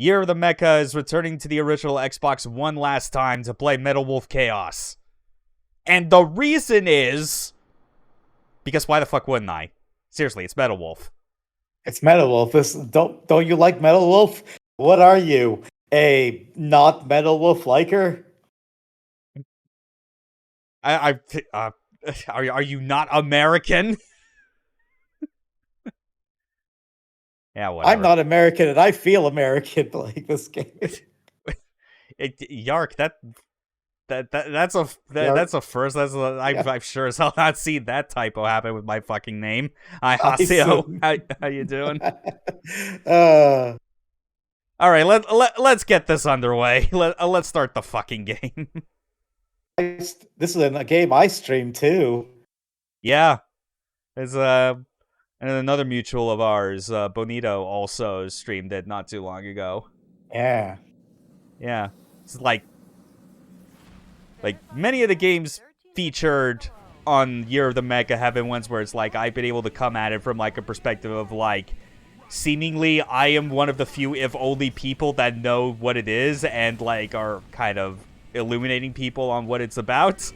Year of the Mecha is returning to the original Xbox one last time to play Metal Wolf Chaos. And the reason is... because why the fuck wouldn't I? Seriously, it's Metal Wolf. It's Metal Wolf. Don't you like Metal Wolf? What are you? A not Metal Wolf liker? Are you not American? Yeah, whatever. I'm not American, and I feel American playing this game. Yark, that's a first. I'm sure as hell not seen that typo happen with my fucking name. Hi, Haseo. How you doing? All right, let's get this underway. Let's start the fucking game. This is a game I stream too. Yeah, there's and another mutual of ours, Bonito, also streamed it not too long ago. Yeah. It's like many of the games featured on Year of the Mecha have been ones where it's like I've been able to come at it from like a perspective of like seemingly I am one of the few, if only, people that know what it is and like are kind of illuminating people on what it's about.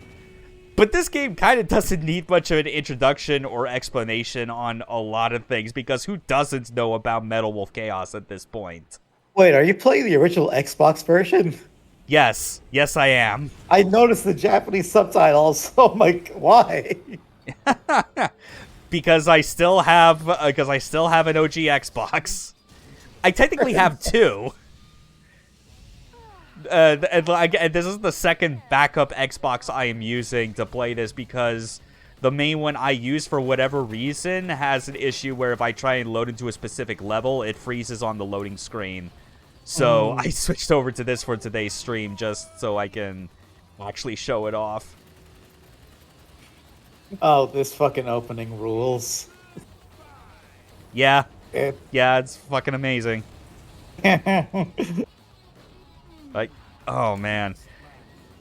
But this game kind of doesn't need much of an introduction or explanation on a lot of things, because who doesn't know about Metal Wolf Chaos at this point? Wait, are you playing the original Xbox version? Yes, I am. I noticed the Japanese subtitles. Oh my, why? Because I still have an OG Xbox. I technically have two. And this is the second backup Xbox I am using to play this, because the main one I use, for whatever reason, has an issue where if I try and load into a specific level, it freezes on the loading screen. So I switched over to this for today's stream just so I can actually show it off. Oh, this fucking opening rules. Yeah, it's fucking amazing. Like, oh man.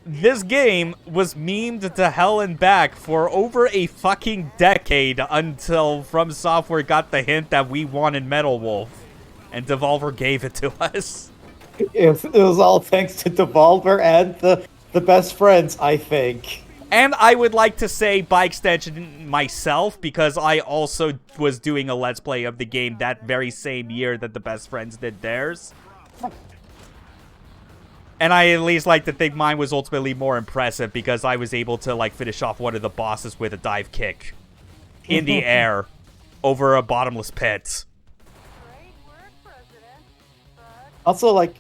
This game was memed to hell and back for over a fucking decade until From Software got the hint that we wanted Metal Wolf, and Devolver gave it to us. It was all thanks to Devolver and the best friends, I think. And I would like to say, by extension, myself, because I also was doing a Let's Play of the game that very same year that the best friends did theirs. And I at least like to think mine was ultimately more impressive because I was able to, like, finish off one of the bosses with a dive kick in the air over a bottomless pit. Also, like,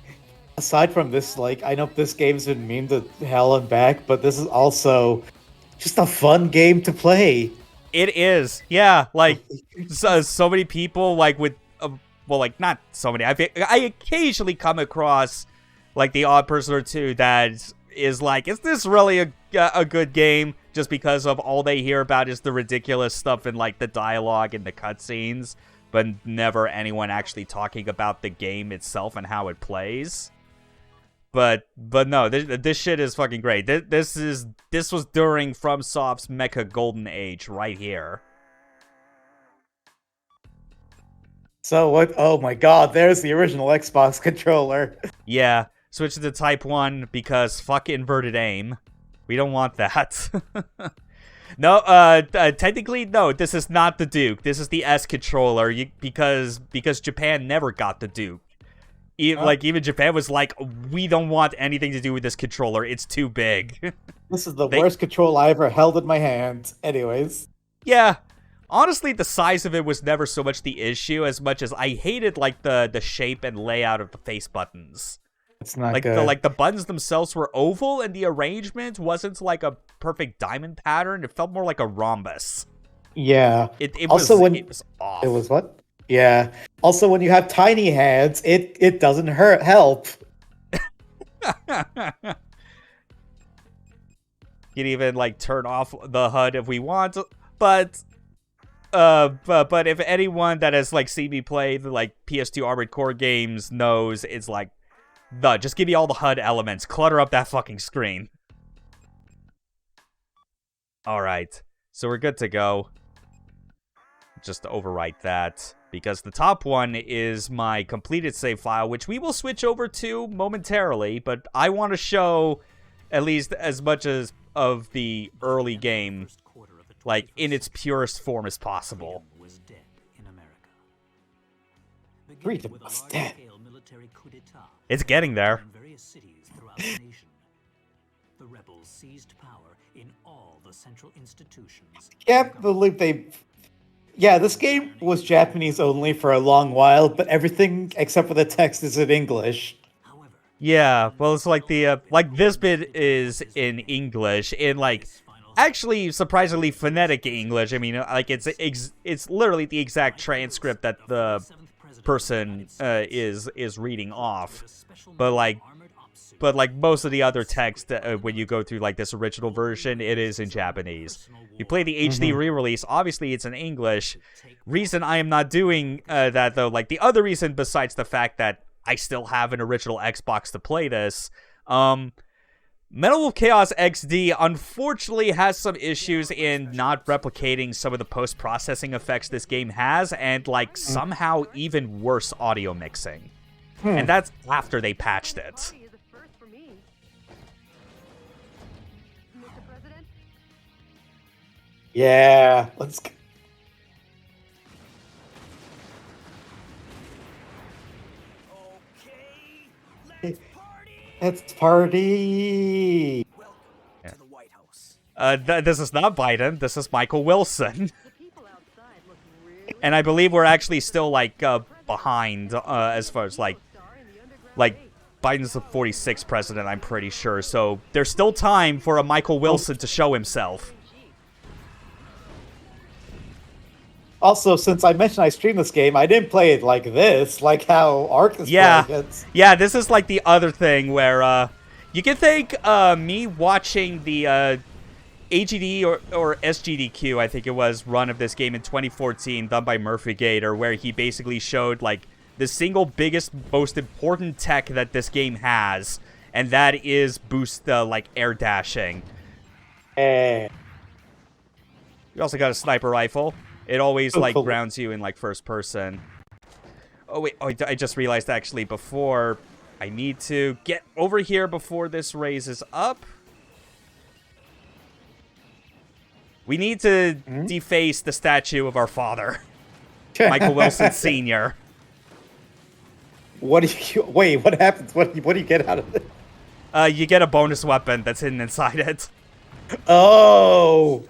aside from this, like, I know this game's been memed to hell and back, but this is also just a fun game to play. It is, yeah. Like, so many people, like, with, well, like, not so many. I occasionally come across, like, the odd person or two that is like, is this really a good game? Just because of all they hear about is the ridiculous stuff in, like, the dialogue and the cutscenes, but never anyone actually talking about the game itself and how it plays. But no, this shit is fucking great. This was during FromSoft's Mecha Golden Age right here. So what? Oh my god, there's the original Xbox controller. Yeah, switch to Type 1 because fuck inverted aim. We don't want that. No, technically, no, this is not the Duke. This is the S controller because Japan never got the Duke. Like, even Japan was like, we don't want anything to do with this controller. It's too big. This is the worst controller I ever held in my hand. Anyways. Yeah. Honestly, the size of it was never so much the issue as much as I hated, like, the shape and layout of the face buttons. It's not like good. the buttons themselves were oval, and the arrangement wasn't like a perfect diamond pattern. It felt more like a rhombus. Yeah. It also, was off. It was what? Yeah. Also, when you have tiny hands, it doesn't help. You'd even, like, turn off the HUD if we want, but if anyone that has, like, seen me play the, like, PS2 Armored Core games knows, it's like, no, just give me all the HUD elements. Clutter up that fucking screen. Alright, so we're good to go. Just to overwrite that, because the top one is my completed save file, which we will switch over to momentarily, but I want to show at least as much as of the early game, like, in its purest form as possible. Freedom was dead. It's getting there. The rebels seized power in all the central institutions. Can't believe they... Yeah, this game was Japanese only for a long while, but everything except for the text is in English. Yeah, well, it's like the, like, this bit is in English, in, like, actually surprisingly phonetic English. I mean, like, it's literally the exact transcript that the person is reading off, but like most of the other text when you go through, like, this original version, it is in Japanese. You play the HD re-release, obviously it's in English. Reason I am not doing that, though, like, the other reason besides the fact that I still have an original Xbox to play this, Metal Wolf Chaos XD unfortunately has some issues in not replicating some of the post-processing effects this game has, and, like, somehow even worse audio mixing. And that's after they patched it. Yeah, let's go. Let's party. Welcome to the White House. This is not Biden. This is Michael Wilson. And I believe we're actually still, like, behind as far as, like Biden's the 46th president, I'm pretty sure. So there's still time for a Michael Wilson to show himself. Also, since I mentioned I streamed this game, I didn't play it like this, like how Ark is playing it. Yeah, this is like the other thing where you can thank me watching the AGD or SGDQ, I think it was, run of this game in 2014 done by Murphy Gator, where he basically showed, like, the single biggest, most important tech that this game has, and that is boost, like, air dashing. Eh. You also got a sniper rifle. It always, like, cool. grounds you in, like, first person. Oh, wait. Oh, I just realized, actually, before... I need to get over here before this raises up. We need to deface the statue of our father, Michael Wilson Sr. What do you... Wait, what happens? What do you get out of it? You get a bonus weapon that's hidden inside it. Oh!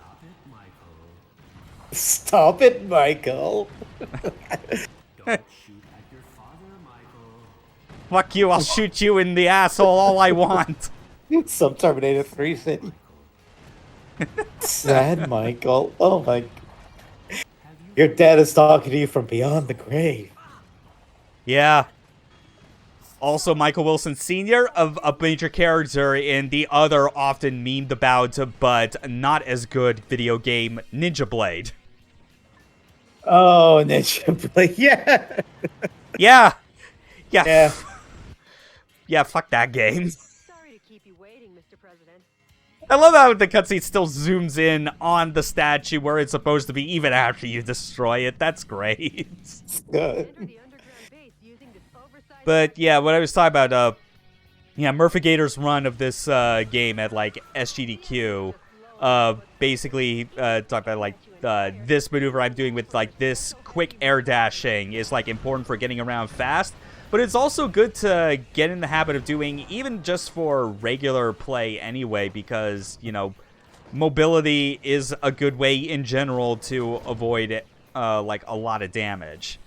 Stop it, Michael. Fuck you, I'll shoot you in the asshole all I want. Some Terminator 3 city. Sad Michael. Oh my... Your dad is talking to you from beyond the grave. Yeah. Also, Michael Wilson Sr., a major character in the other often memed about but not as good video game Ninja Blade. Oh, Ninja Blade. Yeah. Yeah. Yeah. Yeah, fuck that game. Sorry to keep you waiting, Mr. President. I love how the cutscene still zooms in on the statue where it's supposed to be even after you destroy it. That's great. Good. Enter the underground base using this oversized... But yeah, what I was talking about, yeah, Murphigator's run of this game at like SGDQ, basically talk about like this maneuver I'm doing with like this quick air dashing is like important for getting around fast. But it's also good to get in the habit of doing, even just for regular play anyway, because, you know, mobility is a good way in general to avoid, like, a lot of damage.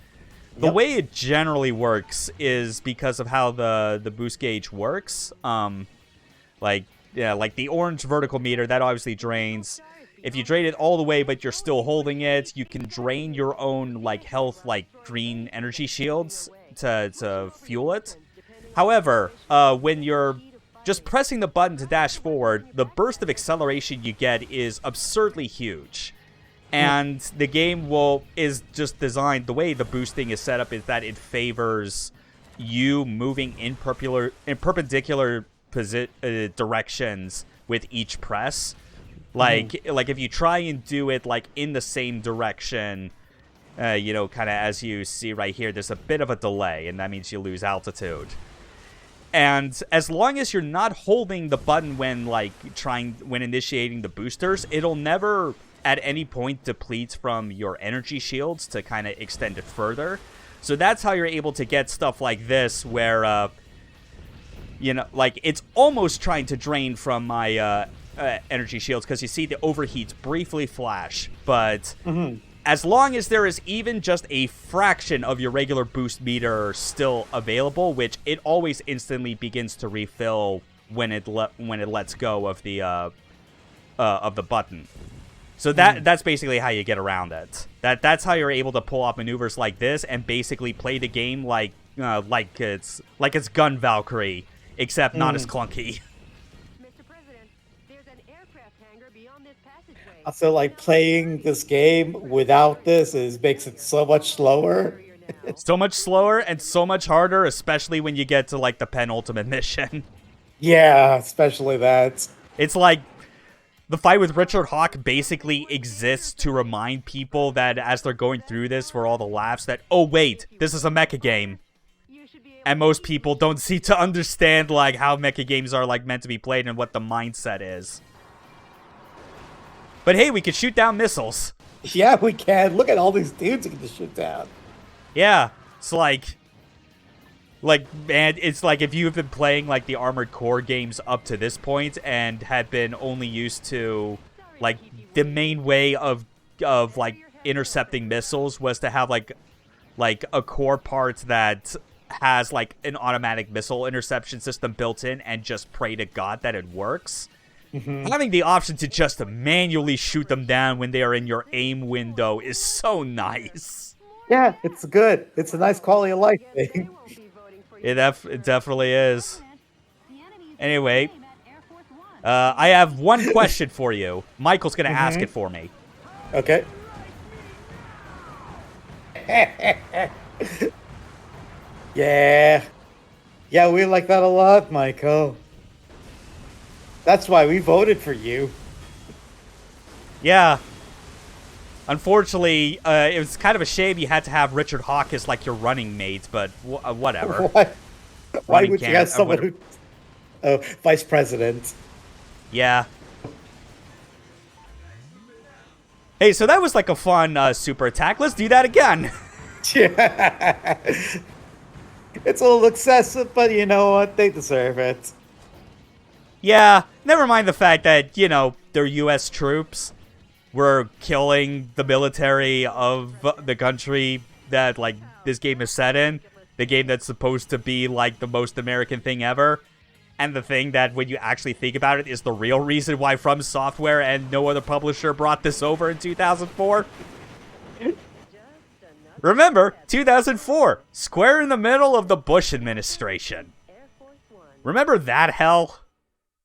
The way it generally works is because of how the boost gauge works. Like the orange vertical meter, that obviously drains. If you drain it all the way, but you're still holding it, you can drain your own, like, health, like, green energy shields to fuel it. However, when you're just pressing the button to dash forward, the burst of acceleration you get is absurdly huge. And the game is just designed, the way the boosting is set up is that it favors you moving in perpendicular directions with each press. Like if you try and do it like in the same direction, you know, kind of as you see right here, there's a bit of a delay, and that means you lose altitude. And as long as you're not holding the button when initiating the boosters, it'll never at any point deplete from your energy shields to kind of extend it further. So that's how you're able to get stuff like this, where you know, like it's almost trying to drain from my energy shields, because you see the overheats briefly flash, but as long as there is even just a fraction of your regular boost meter still available, which it always instantly begins to refill when it lets go of the button. So that's basically how you get around it. That's how you're able to pull off maneuvers like this and basically play the game like it's Gun Valkyrie, except not as clunky. Mr. President, there's an aircraft hangar beyond this passageway. I feel like playing this game without this makes it so much slower. So much slower and so much harder, especially when you get to like the penultimate mission. Yeah, especially that. It's like the fight with Richard Hawk basically exists to remind people that as they're going through this for all the laughs that, oh wait, this is a mecha game. And most people don't seem to understand like how mecha games are like meant to be played and what the mindset is. But hey, we can shoot down missiles. Yeah, we can. Look at all these dudes we can just shoot down. Yeah, it's like, man, it's like if you've been playing like the Armored Core games up to this point and had been only used to like the main way of like intercepting missiles was to have like a core part that has like an automatic missile interception system built in and just pray to God that it works. Having the option to just manually shoot them down when they are in your aim window is so nice. Yeah, it's good. It's a nice quality of life thing. It definitely is. Anyway, I have one question for you. Michael's going to ask it for me. Okay. Yeah. Yeah, we like that a lot, Michael. That's why we voted for you. Yeah. Unfortunately, it was kind of a shame you had to have Richard Hawke as like your running mate, but whatever. Why Running would you have someone whatever. who... vice president. Yeah. Hey, so that was like a fun super attack. Let's do that again. Yeah. It's a little excessive, but you know what? They deserve it. Yeah, never mind the fact that, you know, they're U.S. troops were killing the military of the country that, like, this game is set in. The game that's supposed to be, like, the most American thing ever. And the thing that, when you actually think about it, is the real reason why From Software and no other publisher brought this over in 2004. Remember, 2004, square in the middle of the Bush administration. Remember that hell?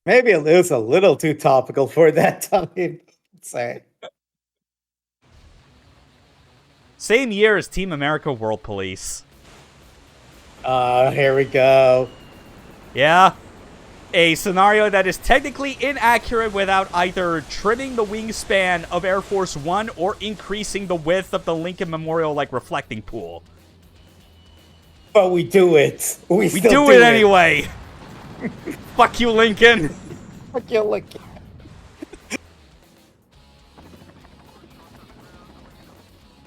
Maybe it was a little too topical for that time. I'd say. Same year as Team America World Police. Here we go. Yeah. A scenario that is technically inaccurate without either trimming the wingspan of Air Force One or increasing the width of the Lincoln Memorial, like, reflecting pool. But we do it. We We still do it anyway. Fuck you, Lincoln. Fuck you, Lincoln.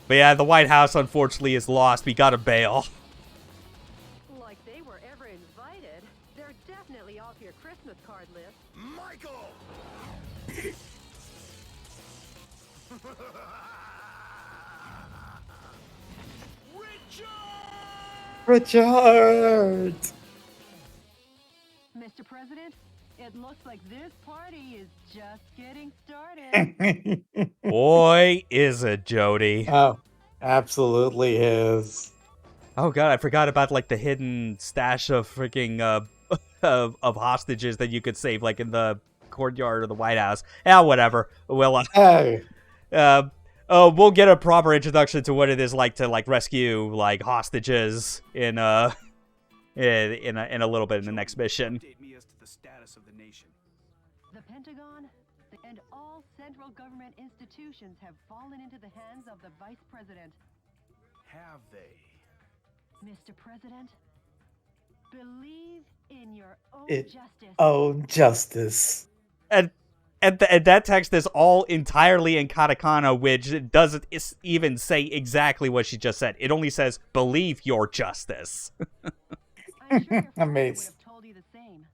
But yeah, the White House, unfortunately, is lost. We gotta bail. Like they were ever invited. They're definitely off your Christmas card list. Michael! Richard! Mr. President, it looks like this party is just getting started. Boy, is it, Jody. Oh, absolutely is. Oh god, I forgot about, like, the hidden stash of freaking, of hostages that you could save, like, in the courtyard of the White House. Yeah, whatever. Well, Hey. we'll get a proper introduction to what it is like to, like, rescue, like, hostages in a little bit in the next mission. Update me as to the status of the nation. The Pentagon and all central government institutions have fallen into the hands of the Vice President. Have they? Mr. President, believe in your own It justice. own justice. And that text is all entirely in katakana, which doesn't even say exactly what she just said. It only says, believe your justice. I'm sure your father would Amazing. have told you the same.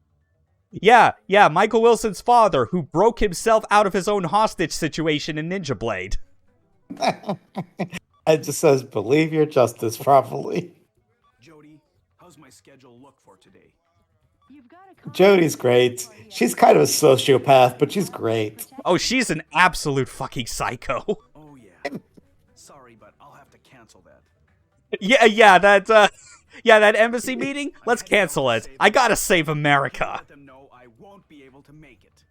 Yeah, Michael Wilson's father, who broke himself out of his own hostage situation in Ninja Blade. It just says, believe your justice properly. Jody, how's my schedule look for today? You've got a Jody's great. She's kind of a sociopath, but she's great. Oh, she's an absolute fucking psycho. Oh yeah. Sorry, but I'll have to cancel that. Yeah, that embassy meeting, let's cancel it. I gotta save America. Let them know I won't be able to make it.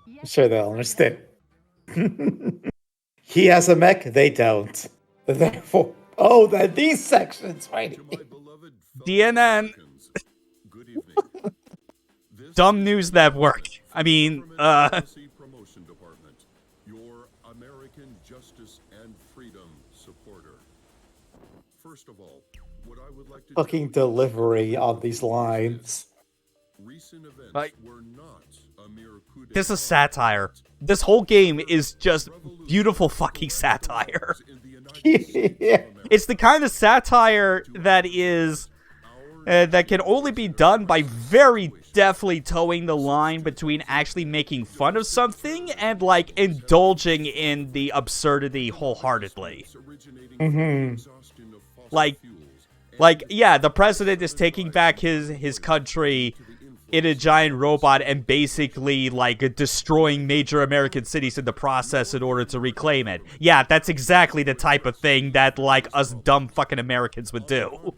I'm sure they'll understand. He has a mech, they don't. Therefore, these sections right here. CNN. Dumb News Network. I mean, Promotion Department, your American justice and freedom supporter. First of all, what I would like to Fucking delivery on these lines. recent events Like- were not a mere coup this is d'etat. satire. This whole game is just beautiful fucking satire. In the United Yeah. It's the kind of satire that is that can only be done by very deftly towing the line between actually making fun of something and, like, indulging in the absurdity wholeheartedly. originating Mhm. from the exhaustion of fossil Like- fuels Like, yeah, the president is taking back his country in a giant robot and basically, like, destroying major American cities in the process in order to reclaim it. Yeah, that's exactly the type of thing that, like, us dumb fucking Americans would do.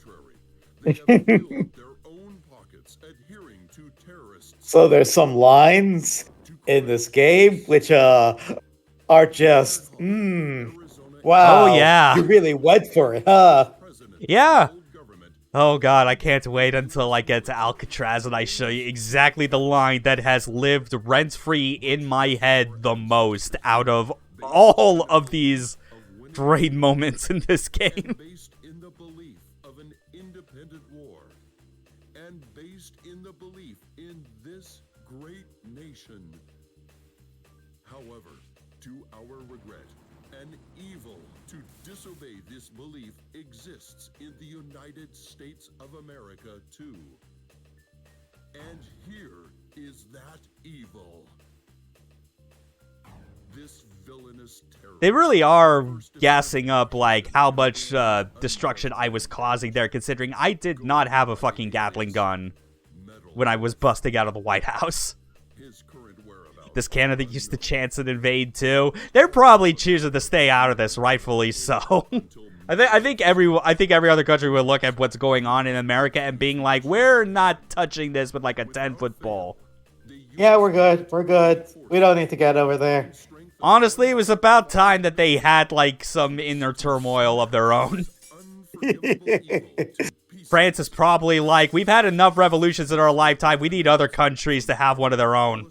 They have filled their own pockets adhering to terrorists. So there's some lines in this game which are just wow. Oh, yeah. You really went for it, huh? Yeah. Oh god, I can't wait until I get to Alcatraz and I show you exactly the line that has lived rent-free in my head the most out of all of these great moments in this game. Based in the belief of an independent war, and based in the belief in this great nation. However, to our regret, an evil to disobey this belief exists in the United States of America too. And here is that evil. This villainous terror. They really are gassing up, like, how much destruction I was causing there, considering I did not have a fucking Gatling gun when I was busting out of the White House. His current whereabouts. Does Canada used to chance and invade, too? They're probably choosing to stay out of this, rightfully so. I think every other country would look at what's going on in America and being like, we're not touching this with, like, a 10-foot pole. Yeah, we're good. We're good. We don't need to get over there. Honestly, it was about time that they had, like, some inner turmoil of their own. France is probably like, we've had enough revolutions in our lifetime, we need other countries to have one of their own.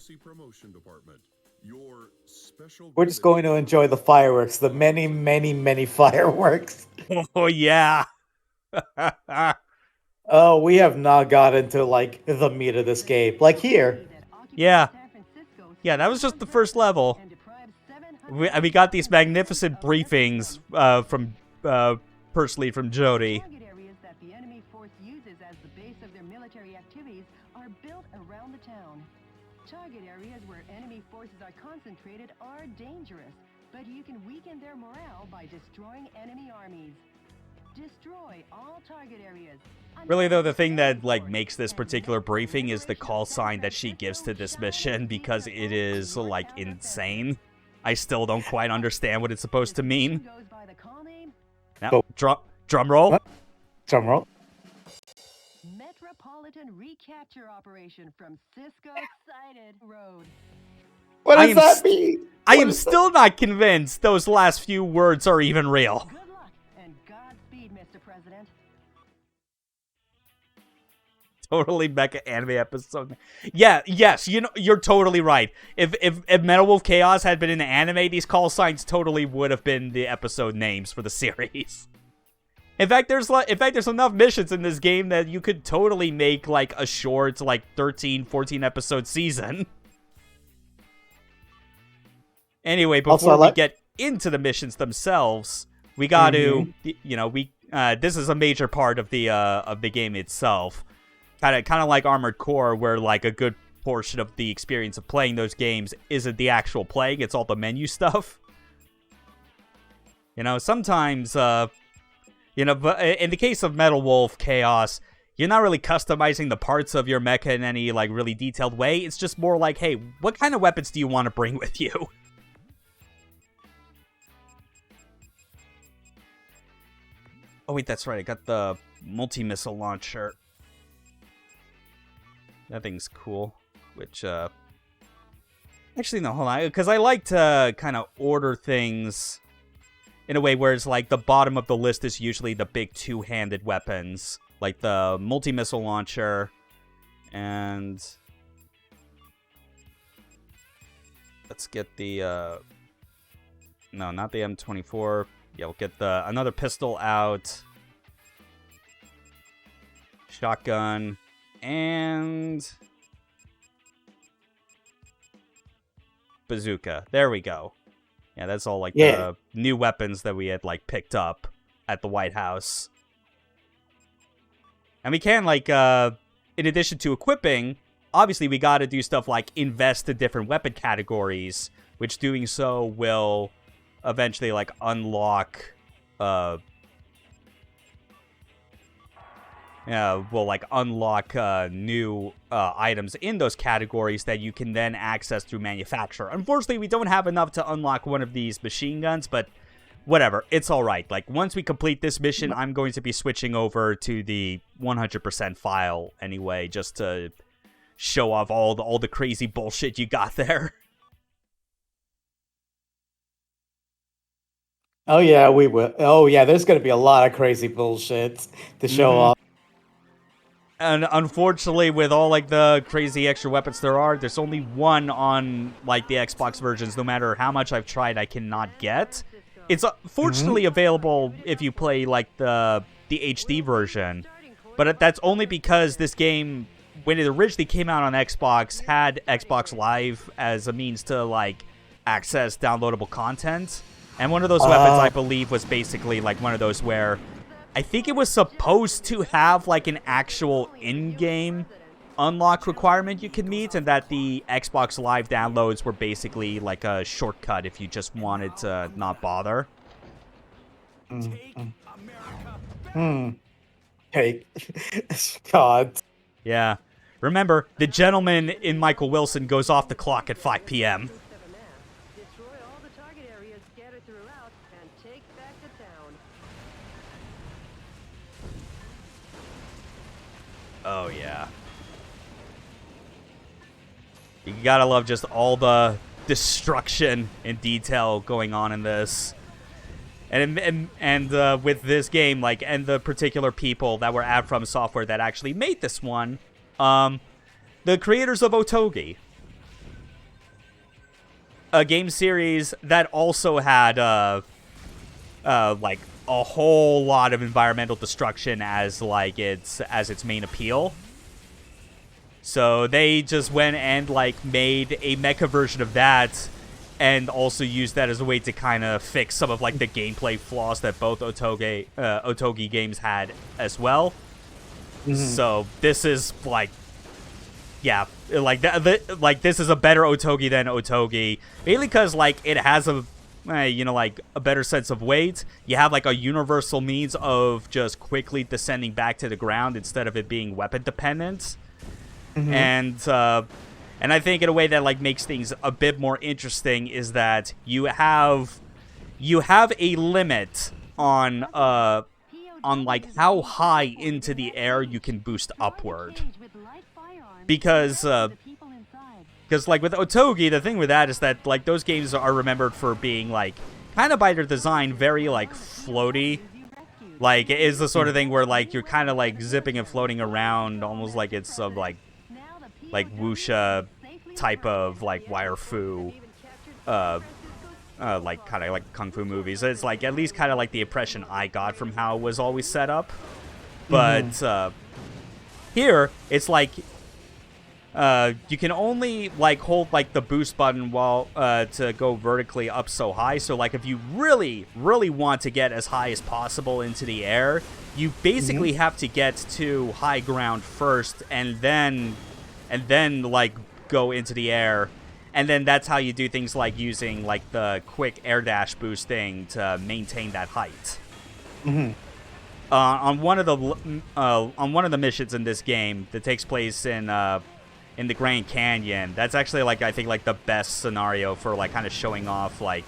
We're just going to enjoy the fireworks, the many, many, many fireworks. Oh, yeah. Oh, we have not gotten to, like, the meat of this game. Like here. Yeah. Yeah, that was just the first level. We got these magnificent briefings personally from Jody. Target areas that the enemy force uses as the base of their military activities are built around the town. Target areas where enemy forces are concentrated are dangerous, but you can weaken their morale by destroying enemy armies. Destroy all target areas. Really, though, the thing that, like, makes this particular briefing is the call sign that she gives to this mission, because it is, like, insane. I still don't quite understand what it's supposed to mean. Now, drum roll. What? Drum roll. Metropolitan recapture operation from Cisco Sighted Road. What I does am that mean? I What am is that? still not convinced those last few words are even real. Good luck and Godspeed, Mr. President. Totally Mecha anime episode. Yeah, yes, you know, you're totally right. If Metal Wolf Chaos had been in the anime, these call signs totally would have been the episode names for the series. In fact, there's enough missions in this game that you could totally make like a short, like 13, 14 episode season. Anyway, before we get into the missions themselves, we got to, you know, this is a major part of the game itself. Kind of like Armored Core, where like a good portion of the experience of playing those games isn't the actual playing; it's all the menu stuff. You know, sometimes, you know, but in the case of Metal Wolf Chaos, you're not really customizing the parts of your mecha in any like really detailed way. It's just more like, hey, what kind of weapons do you want to bring with you? Oh wait, that's right. I got the multi-missile launcher. That thing's cool. Which, actually, no, hold on. Because I like to kind of order things in a way where it's like the bottom of the list is usually the big two-handed weapons. Like the multi-missile launcher. And let's get the, no, not the M24. Yeah, we'll get another pistol out. Shotgun. And bazooka. There we go. Yeah, that's all like the new weapons that we had like picked up at the White House. And we can like in addition to equipping, obviously we got to do stuff like invest in different weapon categories, which doing so will eventually like unlock new items in those categories that you can then access through manufacture. Unfortunately, we don't have enough to unlock one of these machine guns, but whatever, it's alright. Like, once we complete this mission, I'm going to be switching over to the 100% file anyway, just to show off all the crazy bullshit you got there. Oh yeah, we will. Oh yeah, there's gonna be a lot of crazy bullshit to show off. And unfortunately, with all like the crazy extra weapons there's only one on like the Xbox versions. No matter how much I've tried, I cannot get. It's fortunately available if you play like the HD version, but that's only because this game, when it originally came out on Xbox, had Xbox Live as a means to like access downloadable content. And one of those weapons, I believe, was basically like one of those where I think it was supposed to have like an actual in-game unlock requirement you could meet, and that the Xbox Live downloads were basically like a shortcut if you just wanted to not bother. Hey, God. Yeah. Remember, the gentleman in Michael Wilson goes off the clock at 5 p.m. Destroy all the target areas scattered throughout and take back the town. Oh, yeah. You gotta love just all the destruction and detail going on in this. And with this game, like, and the particular people that were at From Software that actually made this one, the creators of Otogi, a game series that also had like a whole lot of environmental destruction as like its main appeal. So they just went and like made a mecha version of that, and also used that as a way to kind of fix some of like the gameplay flaws that both Otogi games had as well. So this is like, yeah, like that. Like this is a better Otogi than Otogi, mainly because like it has a, you know, like a better sense of weight. You have like a universal means of just quickly descending back to the ground instead of it being weapon dependent. And I think in a way that like makes things a bit more interesting is that you have a limit on like how high into the air you can boost upward. Because like with Otogi, the thing with that is that like those games are remembered for being like kind of by their design very like floaty. Like it is the sort of thing where like you're kind of like zipping and floating around, almost like it's some like wuxia type of like wire fu, like kind of like kung fu movies. It's like at least kind of like the impression I got from how it was always set up. But here it's like you can only like hold like the boost button while to go vertically up so high. So like if you really want to get as high as possible into the air, you basically have to get to high ground first, and then like go into the air, and then that's how you do things like using like the quick air dash boosting to maintain that height. On one of the missions in this game that takes place in the Grand Canyon, that's actually like I think like the best scenario for like kind of showing off like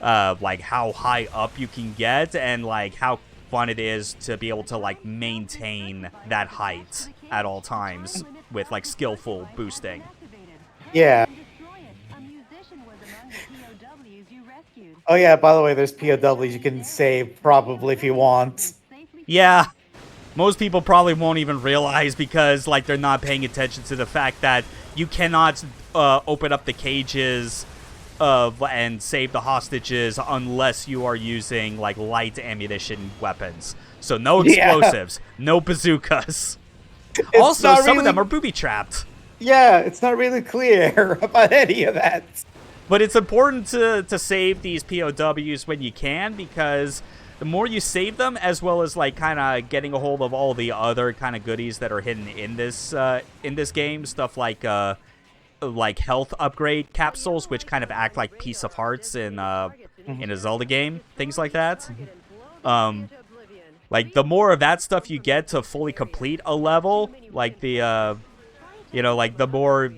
how high up you can get and like how fun it is to be able to like maintain that height at all times with like skillful boosting. Yeah. Oh yeah, by the way, there's POWs you can save probably if you want. Yeah. Most people probably won't even realize because like they're not paying attention to the fact that you cannot open up the cages and save the hostages unless you are using like light ammunition weapons. So no explosives, no bazookas. Also, some of them are booby-trapped. Yeah, it's not really clear about any of that. But it's important to save these POWs when you can, because the more you save them, as well as like kind of getting a hold of all the other kind of goodies that are hidden in this game, stuff like health upgrade capsules, which kind of act like piece of hearts in a Zelda game, things like that. Like the more of that stuff you get to fully complete a level, like the like the more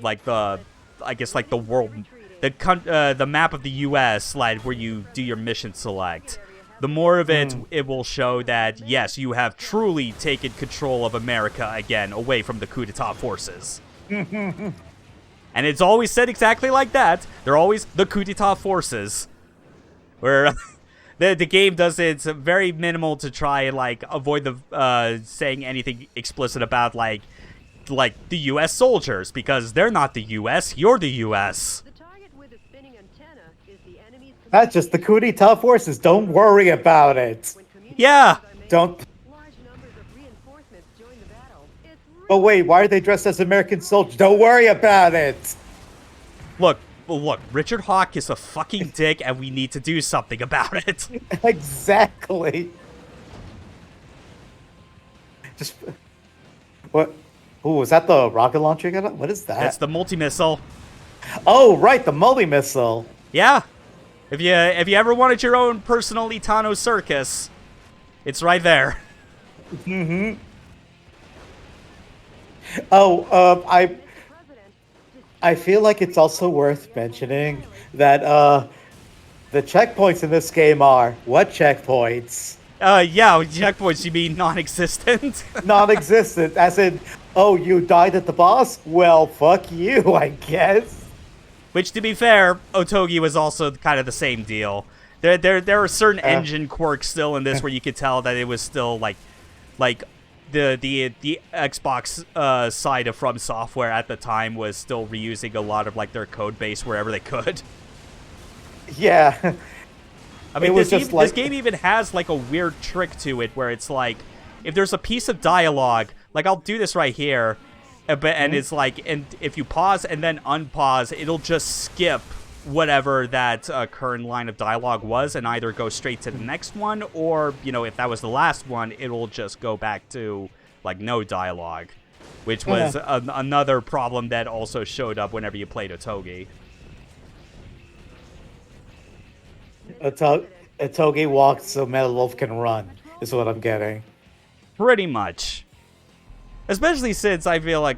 like the, I guess like the world, the map of the U.S. like where you do your mission select, the more of it will show that yes, you have truly taken control of America again, away from the coup d'etat forces. And it's always said exactly like that. They're always the coup d'etat forces, where The game does it's very minimal to try and like avoid the saying anything explicit about like the U.S. soldiers, because they're not the U.S. You're the U.S. The target with a spinning antenna is the enemy's. That's just the coup d'etat forces. Don't worry about it. When Yeah. Don't. large numbers of reinforcements join the battle. It's Oh wait, why are they dressed as American soldiers? Don't worry about it. Look, Richard Hawk is a fucking dick, and we need to do something about it. Exactly. Just what? Oh, was that the rocket launcher? What is that? It's the multi-missile. Oh, right, the multi-missile. Yeah. If you ever wanted your own personal Itano circus, it's right there. Oh, president. I feel like it's also worth mentioning that the checkpoints in this game are what checkpoints? Yeah, checkpoints, you mean non-existent? Non-existent, as in, oh, you died at the boss? Well, fuck you, I guess. Which, to be fair, Otogi was also kind of the same deal. There are certain engine quirks still in this where you could tell that it was still like the Xbox side of From Software at the time was still reusing a lot of like their code base wherever they could. Yeah. I mean, It was this just like- game even has like a weird trick to it where it's like, if there's a piece of dialogue, like I'll do this right here, and it's like, and if you pause and then unpause, it'll just skip whatever that current line of dialogue was and either go straight to the next one, or, you know, if that was the last one, it'll just go back to like no dialogue, which was another problem that also showed up whenever you played Otogi. Otogi walks so Metal Wolf can run, is what I'm getting. Pretty much. Especially since I feel like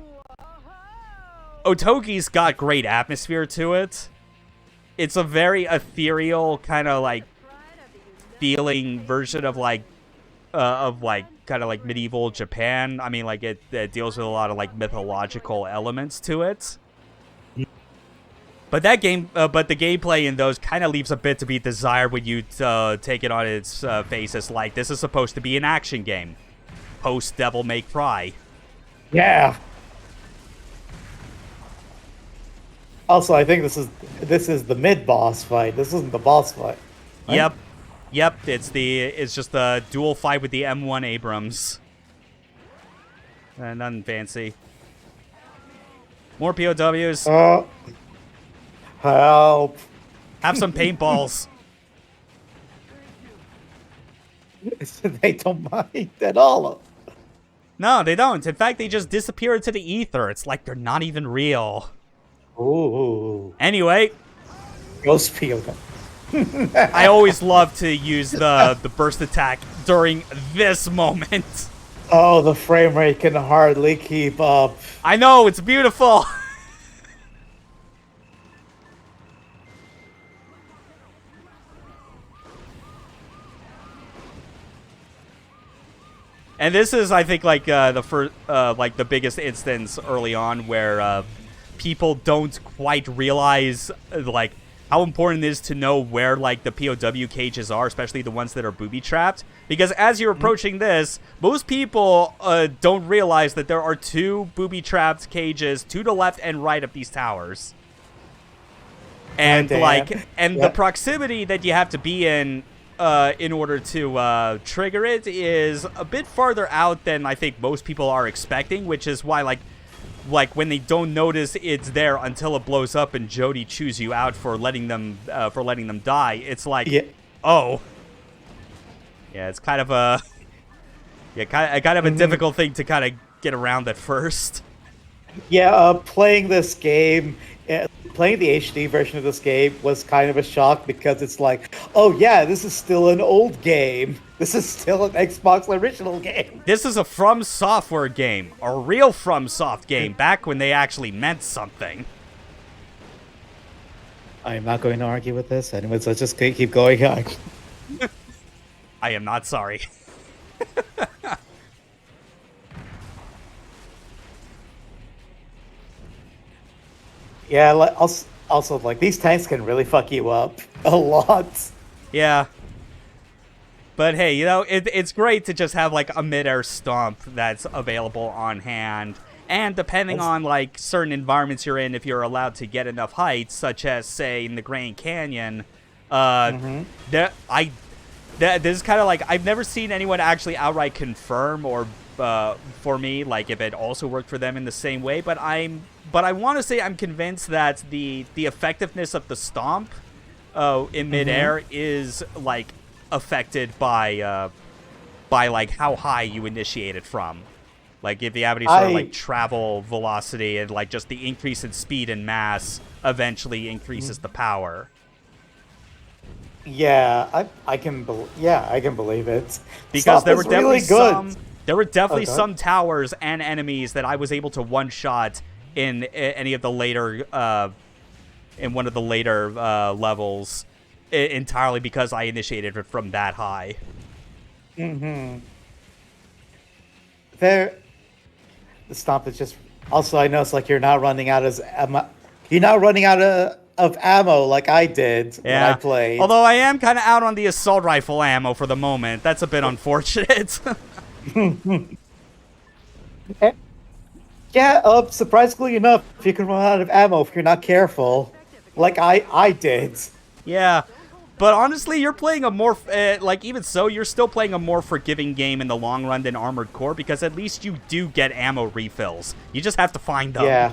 Otogi's got great atmosphere to it. It's a very ethereal kind of like feeling version of like kind of like medieval Japan. I mean, like it deals with a lot of like mythological elements to it. But that game, but the gameplay in those kind of leaves a bit to be desired when you take it on its face as like, this is supposed to be an action game, post Devil May Cry. Yeah. Also, I think this is the mid-boss fight. This isn't the boss fight. Right? Yep. It's just a dual fight with the M1 Abrams. Nothing fancy. More POWs. Help. Have some paintballs. They don't mind at all. No, they don't. In fact, they just disappear into the ether. It's like they're not even real. Ooh. Anyway, Ghost POW. I always love to use the burst attack during this moment. Oh, the frame rate can hardly keep up. I know, it's beautiful. And this is, I think, like the first, like the biggest instance early on where people don't quite realize like how important it is to know where like the POW cages are, especially the ones that are booby trapped. Because as you're approaching this, most people don't realize that there are two booby trapped cages to the left and right of these towers. And the proximity that you have to be in order to trigger it is a bit farther out than I think most people are expecting, which is why like when they don't notice it's there until it blows up and Jody chews you out for letting them die, it's like, oh, yeah, it's kind of a a difficult thing to kind of get around at first. Yeah, playing this game, playing the HD version of this game was kind of a shock because it's like, oh yeah, this is still an old game. This is still an Xbox original game. This is a From Software game, a real From Soft game, back when they actually meant something. I am not going to argue with this. Anyways, let's just keep going on. I am not sorry. Yeah, also, like, these tanks can really fuck you up a lot. Yeah. But hey, you know, it's great to just have like a mid-air stomp that's available on hand. And depending on like certain environments you're in, if you're allowed to get enough heights, such as say in the Grand Canyon, this is kind of like I've never seen anyone actually outright confirm or for me like if it also worked for them in the same way. But I want to say I'm convinced that the effectiveness of the stomp in midair is like affected by like how high you initiate it from. Like if you have any sort of like travel velocity and like just the increase in speed and mass eventually increases the power. Yeah, I can believe it. Because Stomp there were is definitely really good. some towers and enemies that I was able to one shot in any of the later in one of the later levels entirely because I initiated it from that high. The stomp is just. Also, I know it's like you're not running out of ammo like I did when I played. Although I am kind of out on the assault rifle ammo for the moment. That's a bit unfortunate. Yeah, surprisingly enough, you can run out of ammo if you're not careful, like I did. Yeah. But honestly, you're playing a more, even so, you're still playing a more forgiving game in the long run than Armored Core, because at least you do get ammo refills. You just have to find them. Yeah.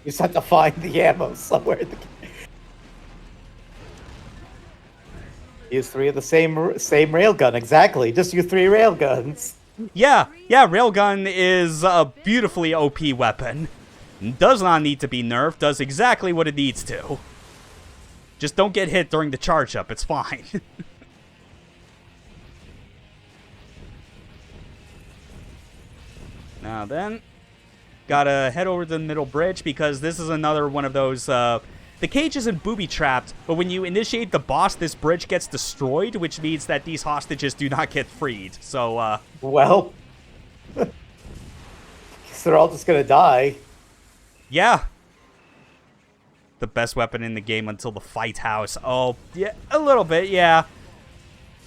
You just have to find the ammo somewhere in the game. Use 3 of the same railgun, exactly. Just use 3 railguns. Yeah, railgun is a beautifully OP weapon. Does not need to be nerfed, does exactly what it needs to. Just don't get hit during the charge up, it's fine. Now then, gotta head over to the middle bridge because this is another one of those, the cage isn't booby-trapped, but when you initiate the boss, this bridge gets destroyed, which means that these hostages do not get freed, so, Well, guess they're all just gonna die. Yeah. The best weapon in the game until the fight house. Oh, yeah, a little bit, yeah.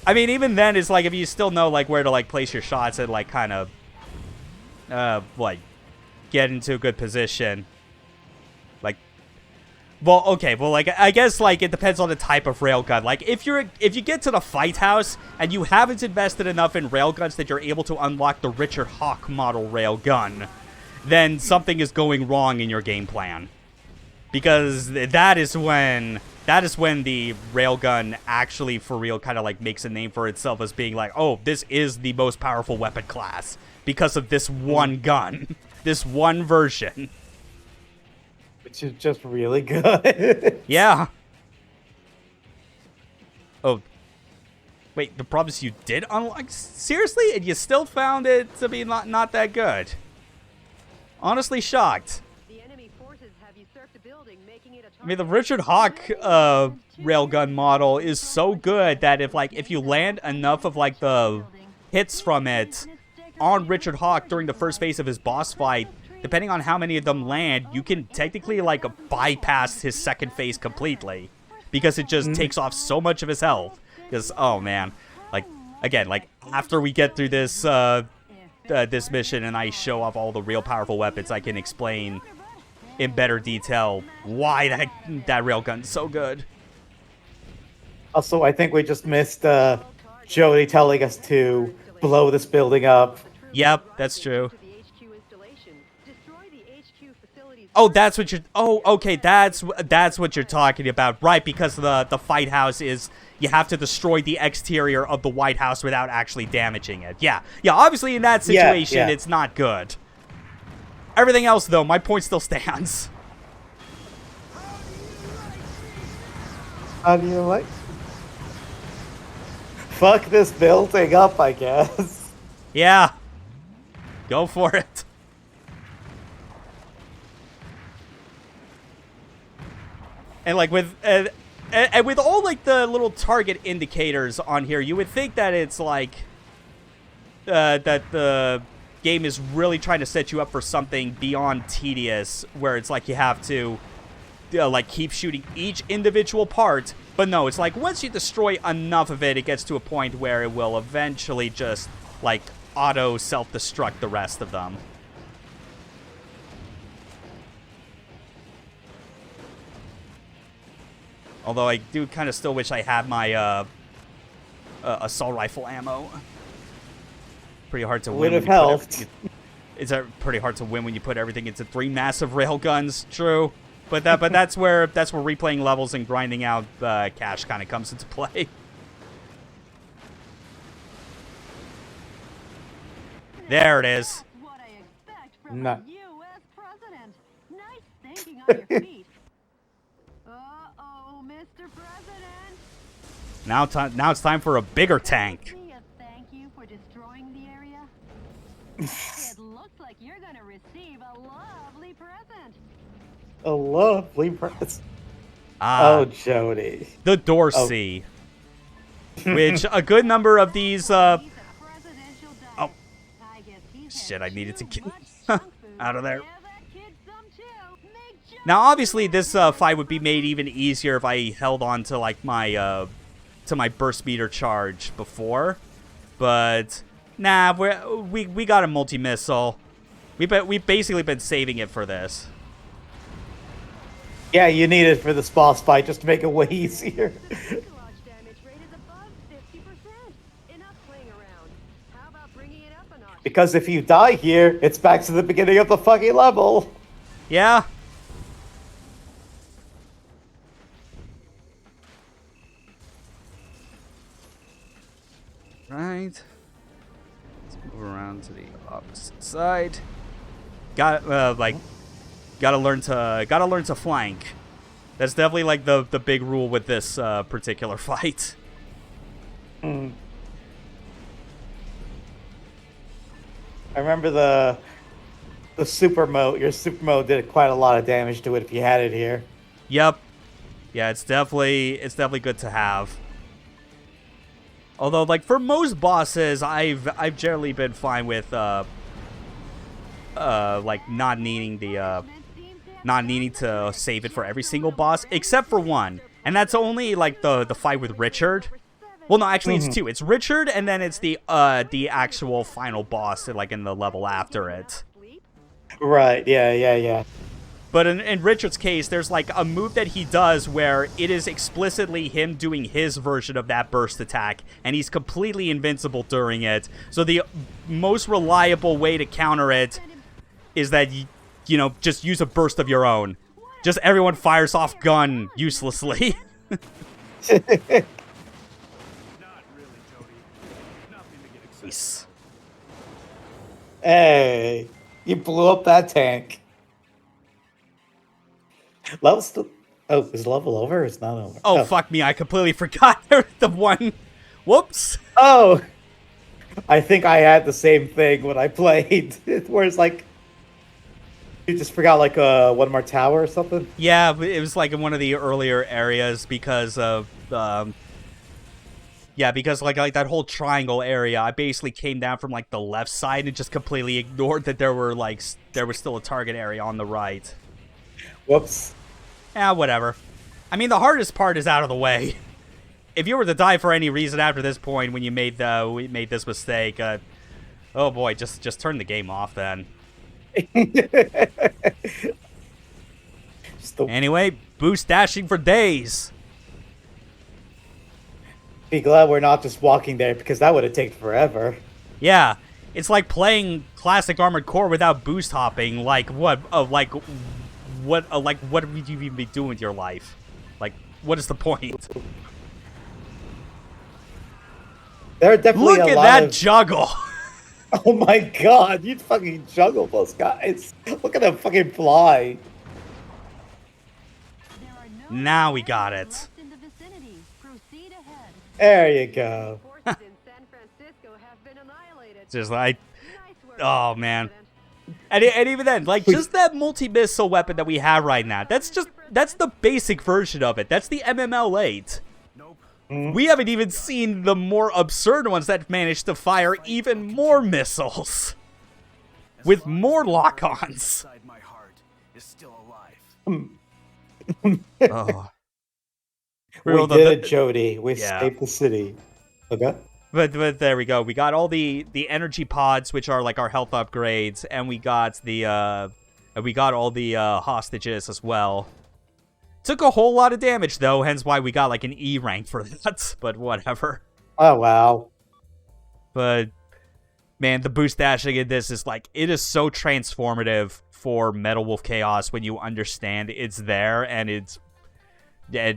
I mean, even then, it's like if you still know like where to like place your shots and like kind of like get into a good position. Like, well, okay, well, like I guess like it depends on the type of railgun. Like if you get to the fight house and you haven't invested enough in railguns that you're able to unlock the Richard Hawk model railgun, then something is going wrong in your game plan. Because that is when the railgun actually for real kind of like makes a name for itself as being like, oh, this is the most powerful weapon class because of this one gun, this one version. Which is just really good. Yeah. Oh. Wait, the problem is you did unlock? Seriously? And you still found it to be not that good? Honestly shocked. I mean, the Richard Hawk railgun model is so good that if you land enough of like the hits from it on Richard Hawk during the first phase of his boss fight, depending on how many of them land, you can technically like bypass his second phase completely because it just takes off so much of his health. Because oh man, like again, like after we get through this this mission and I show off all the real powerful weapons, I can explain in better detail why that railgun's so good. Also, I think we just missed Jody telling us to blow this building up. Yep, that's true. Oh, that's what you're... Oh, okay, that's what you're talking about. Right, because the fight house is... You have to destroy the exterior of the White House without actually damaging it. Yeah, obviously in that situation, it's not good. Everything else, though, my point still stands. How do you like? Fuck this building up, I guess. Yeah. Go for it. And like with all like the little target indicators on here, you would think that it's like that the game is really trying to set you up for something beyond tedious, where it's like you have to like keep shooting each individual part. But no, it's like once you destroy enough of it, it gets to a point where it will eventually just like auto self-destruct the rest of them. Although I do kind of still wish I had my assault rifle ammo. Pretty hard to win. Would have helped. It's pretty hard to win when you put everything into 3 massive railguns. True, but that's where replaying levels and grinding out cash kind of comes into play. There it is. What I expect from No. a U.S. president. Nice thinking on your feet. Uh-oh, Mr. President. Now it's time for a bigger tank. See a thank you for destroying the area? It looks like you're gonna receive a lovely present. A lovely press. Ah, Oh, Jody. the Dorsey. Which a good number of these He's a presidential diet. oh. I guess he's Shit, had I needed to too get much junk food. out of there. Give that kid some too. Make junk Now, obviously, food this fight would be made even easier if I held on to like my burst meter charge before, but nah, we got a multi-missile. We've basically been saving it for this. Yeah, you need it for this boss fight just to make it way easier. Fuselage damage rate is above 50%. Enough playing around. How about bringing it up a notch? Because if you die here, it's back to the beginning of the fucking level. Yeah. Right. Let's move around to the opposite side. Gotta learn to flank. That's definitely like the big rule with this particular fight. I remember the super mode. Your super mode did quite a lot of damage to it if you had it here. Yep. Yeah, it's definitely good to have. Although, like for most bosses, I've generally been fine with like not needing to save it for every single boss, except for one, and that's only like the fight with Richard. Well, no, actually, it's two. It's Richard, and then it's the actual final boss, like in the level after it. Right, yeah. But in Richard's case, there's like a move that he does where it is explicitly him doing his version of that burst attack, and he's completely invincible during it. So the most reliable way to counter it is that you know, just use a burst of your own. Just everyone fires off gun uselessly. Not really, Jody. Nothing to get excited. Nice. Hey, you blew up that tank. Level still. Oh, is level over? Or it's not over. Oh, fuck me! I completely forgot the one. Whoops. Oh, I think I had the same thing when I played, where it's like you just forgot like one more tower or something. Yeah, but it was like in one of the earlier areas because of because like that whole triangle area, I basically came down from like the left side and just completely ignored that there was still a target area on the right. Whoops. Yeah, whatever. I mean, the hardest part is out of the way. If you were to die for any reason after this point when you made this mistake, oh boy, just turn the game off then. Anyway, boost dashing for days. Be glad we're not just walking there because that would have taken forever. Yeah, it's like playing classic Armored Core without boost hopping. Like what? What would you even be doing with your life? Like, what is the point? There are definitely Look a at lot that of... juggle. Oh my god, you fucking juggle those guys. Look at them fucking fly. There are no Now we got it. left in the vicinity. Proceed ahead. There you go. Forces in San Francisco have been annihilated. Just like, Nice work, oh Mr. man. President. And even then, like, just that multi-missile weapon that we have right now, that's the basic version of it. That's the MML-8. Nope. We haven't even seen the more absurd ones that manage to fire even more missiles. With more lock-ons. Inside my heart is still alive. Oh. We did it, Jody. We Yeah. escaped the city. Okay. But there we go. We got all the energy pods, which are like our health upgrades, and we got all the hostages as well. Took a whole lot of damage though, hence why we got like an E rank for that. But whatever. Oh wow. But man, the boost dashing in this is like, it is so transformative for Metal Wolf Chaos when you understand it's there and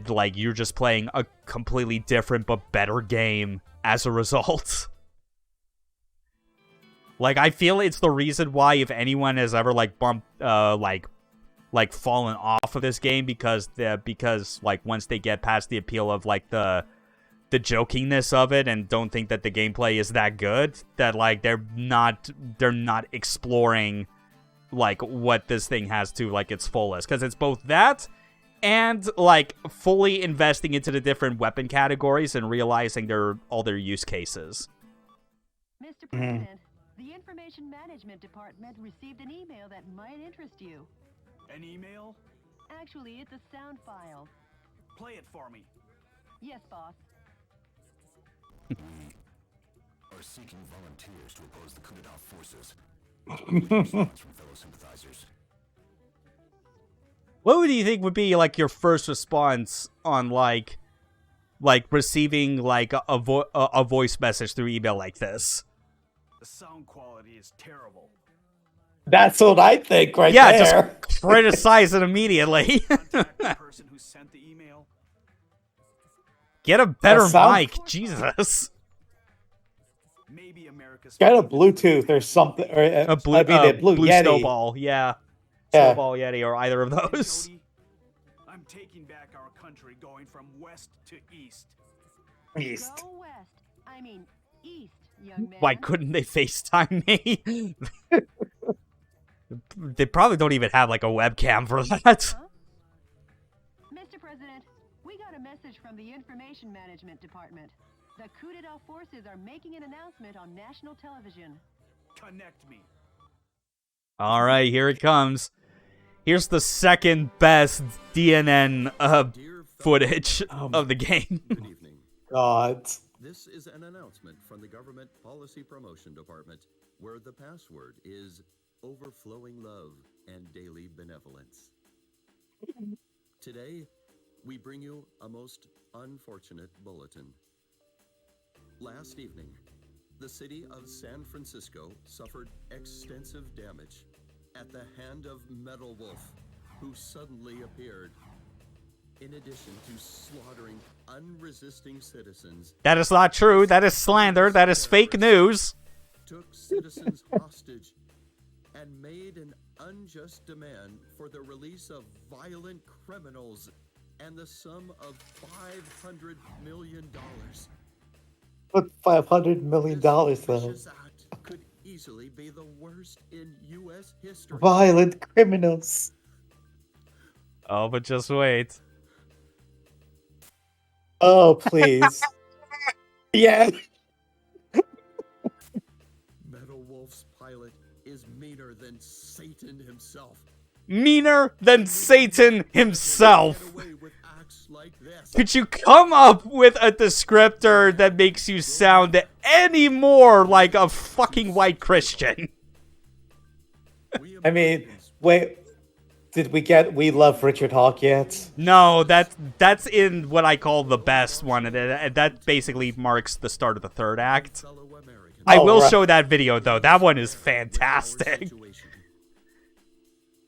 like you're just playing a completely different but better game as a result. Like, I feel it's the reason why, if anyone has ever like bumped like fallen off of this game, because like once they get past the appeal of like the jokiness of it and don't think that the gameplay is that good, that like they're not exploring like what this thing has to like its fullest, because it's both that and like fully investing into the different weapon categories and realizing all their use cases. Mr. President, the Information Management Department received an email that might interest you. An email? Actually, it's a sound file. Play it for me. Yes, boss. We are seeking volunteers to oppose the coup d'etat forces. Response from fellow sympathizers. What would you think would be like your first response on like receiving like a voice message through email like this? The sound quality is terrible. That's what I think right Yeah, there. just criticize it immediately. Contact the person who sent the email. Get a better sound- mic, Jesus. Maybe America's Get a Bluetooth or something, or A blue Yeti. snowball, yeah. Yeah. Snowball Yeti, or either of those. Jody, I'm taking back our country, going from west to east. East. Go west. I mean, east, young man. Why couldn't they FaceTime me? They probably don't even have like a webcam for that. Huh? Mr. President, we got a message from the Information Management Department. The coup d'etat forces are making an announcement on national television. Connect me. All right, here it comes. Here's the second best DNN Dear footage of the game. Good evening. God. This is an announcement from the Government Policy Promotion Department, where the password is overflowing love and daily benevolence. Today, we bring you a most unfortunate bulletin. Last evening, the city of San Francisco suffered extensive damage at the hand of Metal Wolf, who suddenly appeared. In addition to slaughtering unresisting citizens, That is not true. That is slander. That is fake news. took citizens hostage and made an unjust demand for the release of violent criminals and the sum of $500 million. What $500 million This though? vicious act could easily be the worst in U.S. history. Violent criminals. Oh, but just wait. Oh please. Yeah. Metal Wolf's pilot is meaner than Satan himself. Meaner than Satan himself. Get away with acts like this. Could you come up with a descriptor that makes you sound any more like a fucking white Christian? We I mean, Americans wait. Did we get We Love Richard Hawk yet? No, that's in what I call the best one, and that basically marks the start of the third act. fellow Americans. I Oh, will right. show that video though. That one is Our fantastic. situation.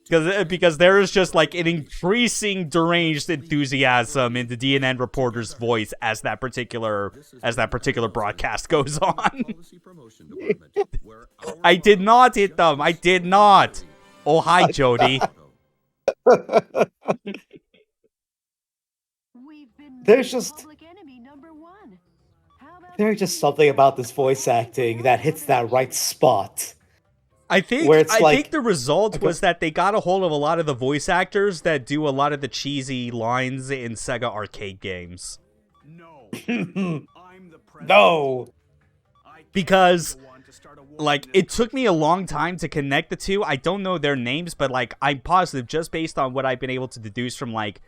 Because there is just like an increasing deranged enthusiasm in the DNN reporter's voice as that particular broadcast goes on. Policy Promotion Department, where our I did not hit them. I did not. Oh, hi, Jody. We've been There's made just- public enemy number one. How about There's just something about this voice acting that hits that right spot. I think Where it's I like- think the result was that they got a hold of a lot of the voice actors that do a lot of the cheesy lines in Sega arcade games. No. I'm the president. No. I can't Because, be the one to start a war like, it took me a long time to connect the two. I don't know their names, but, like, I'm positive just based on what I've been able to deduce from, like,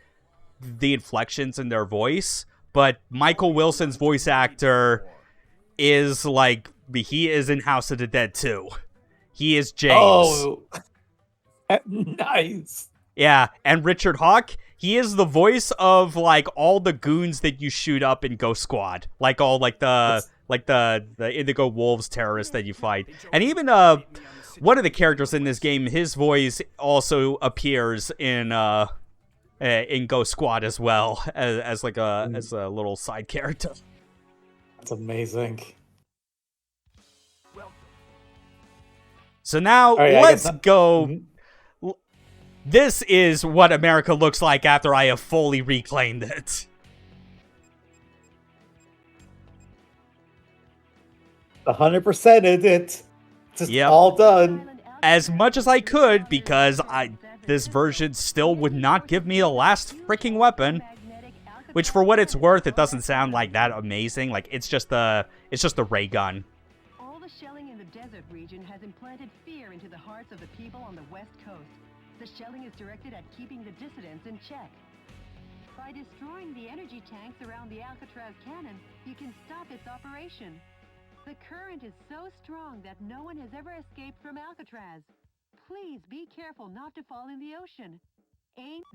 the inflections in their voice. But Michael Wilson's voice actor is, like, he is in House of the Dead, too. He is James. Oh, nice. Yeah, and Richard Hawk, he is the voice of, like, all the goons that you shoot up in Ghost Squad. Like, all, like, the Indigo Wolves terrorists that you fight. And even, one of the characters in this game, his voice also appears in Ghost Squad as well, as a little side character. That's amazing. So now, right, let's go... Mm-hmm. This is what America looks like after I have fully reclaimed it. 100% it. Just all done. As much as I could, because this version still would not give me the last freaking weapon. Which, for what it's worth, it doesn't sound like that amazing. Like, it's just a ray gun. All the shelling in the desert region has implanted fear into the hearts of the people on the West Coast. The shelling is directed at keeping the dissidents in check. By destroying the energy tanks around the Alcatraz cannon, you can stop its operation. The current is so strong that no one has ever escaped from Alcatraz. Please be careful not to fall in the ocean.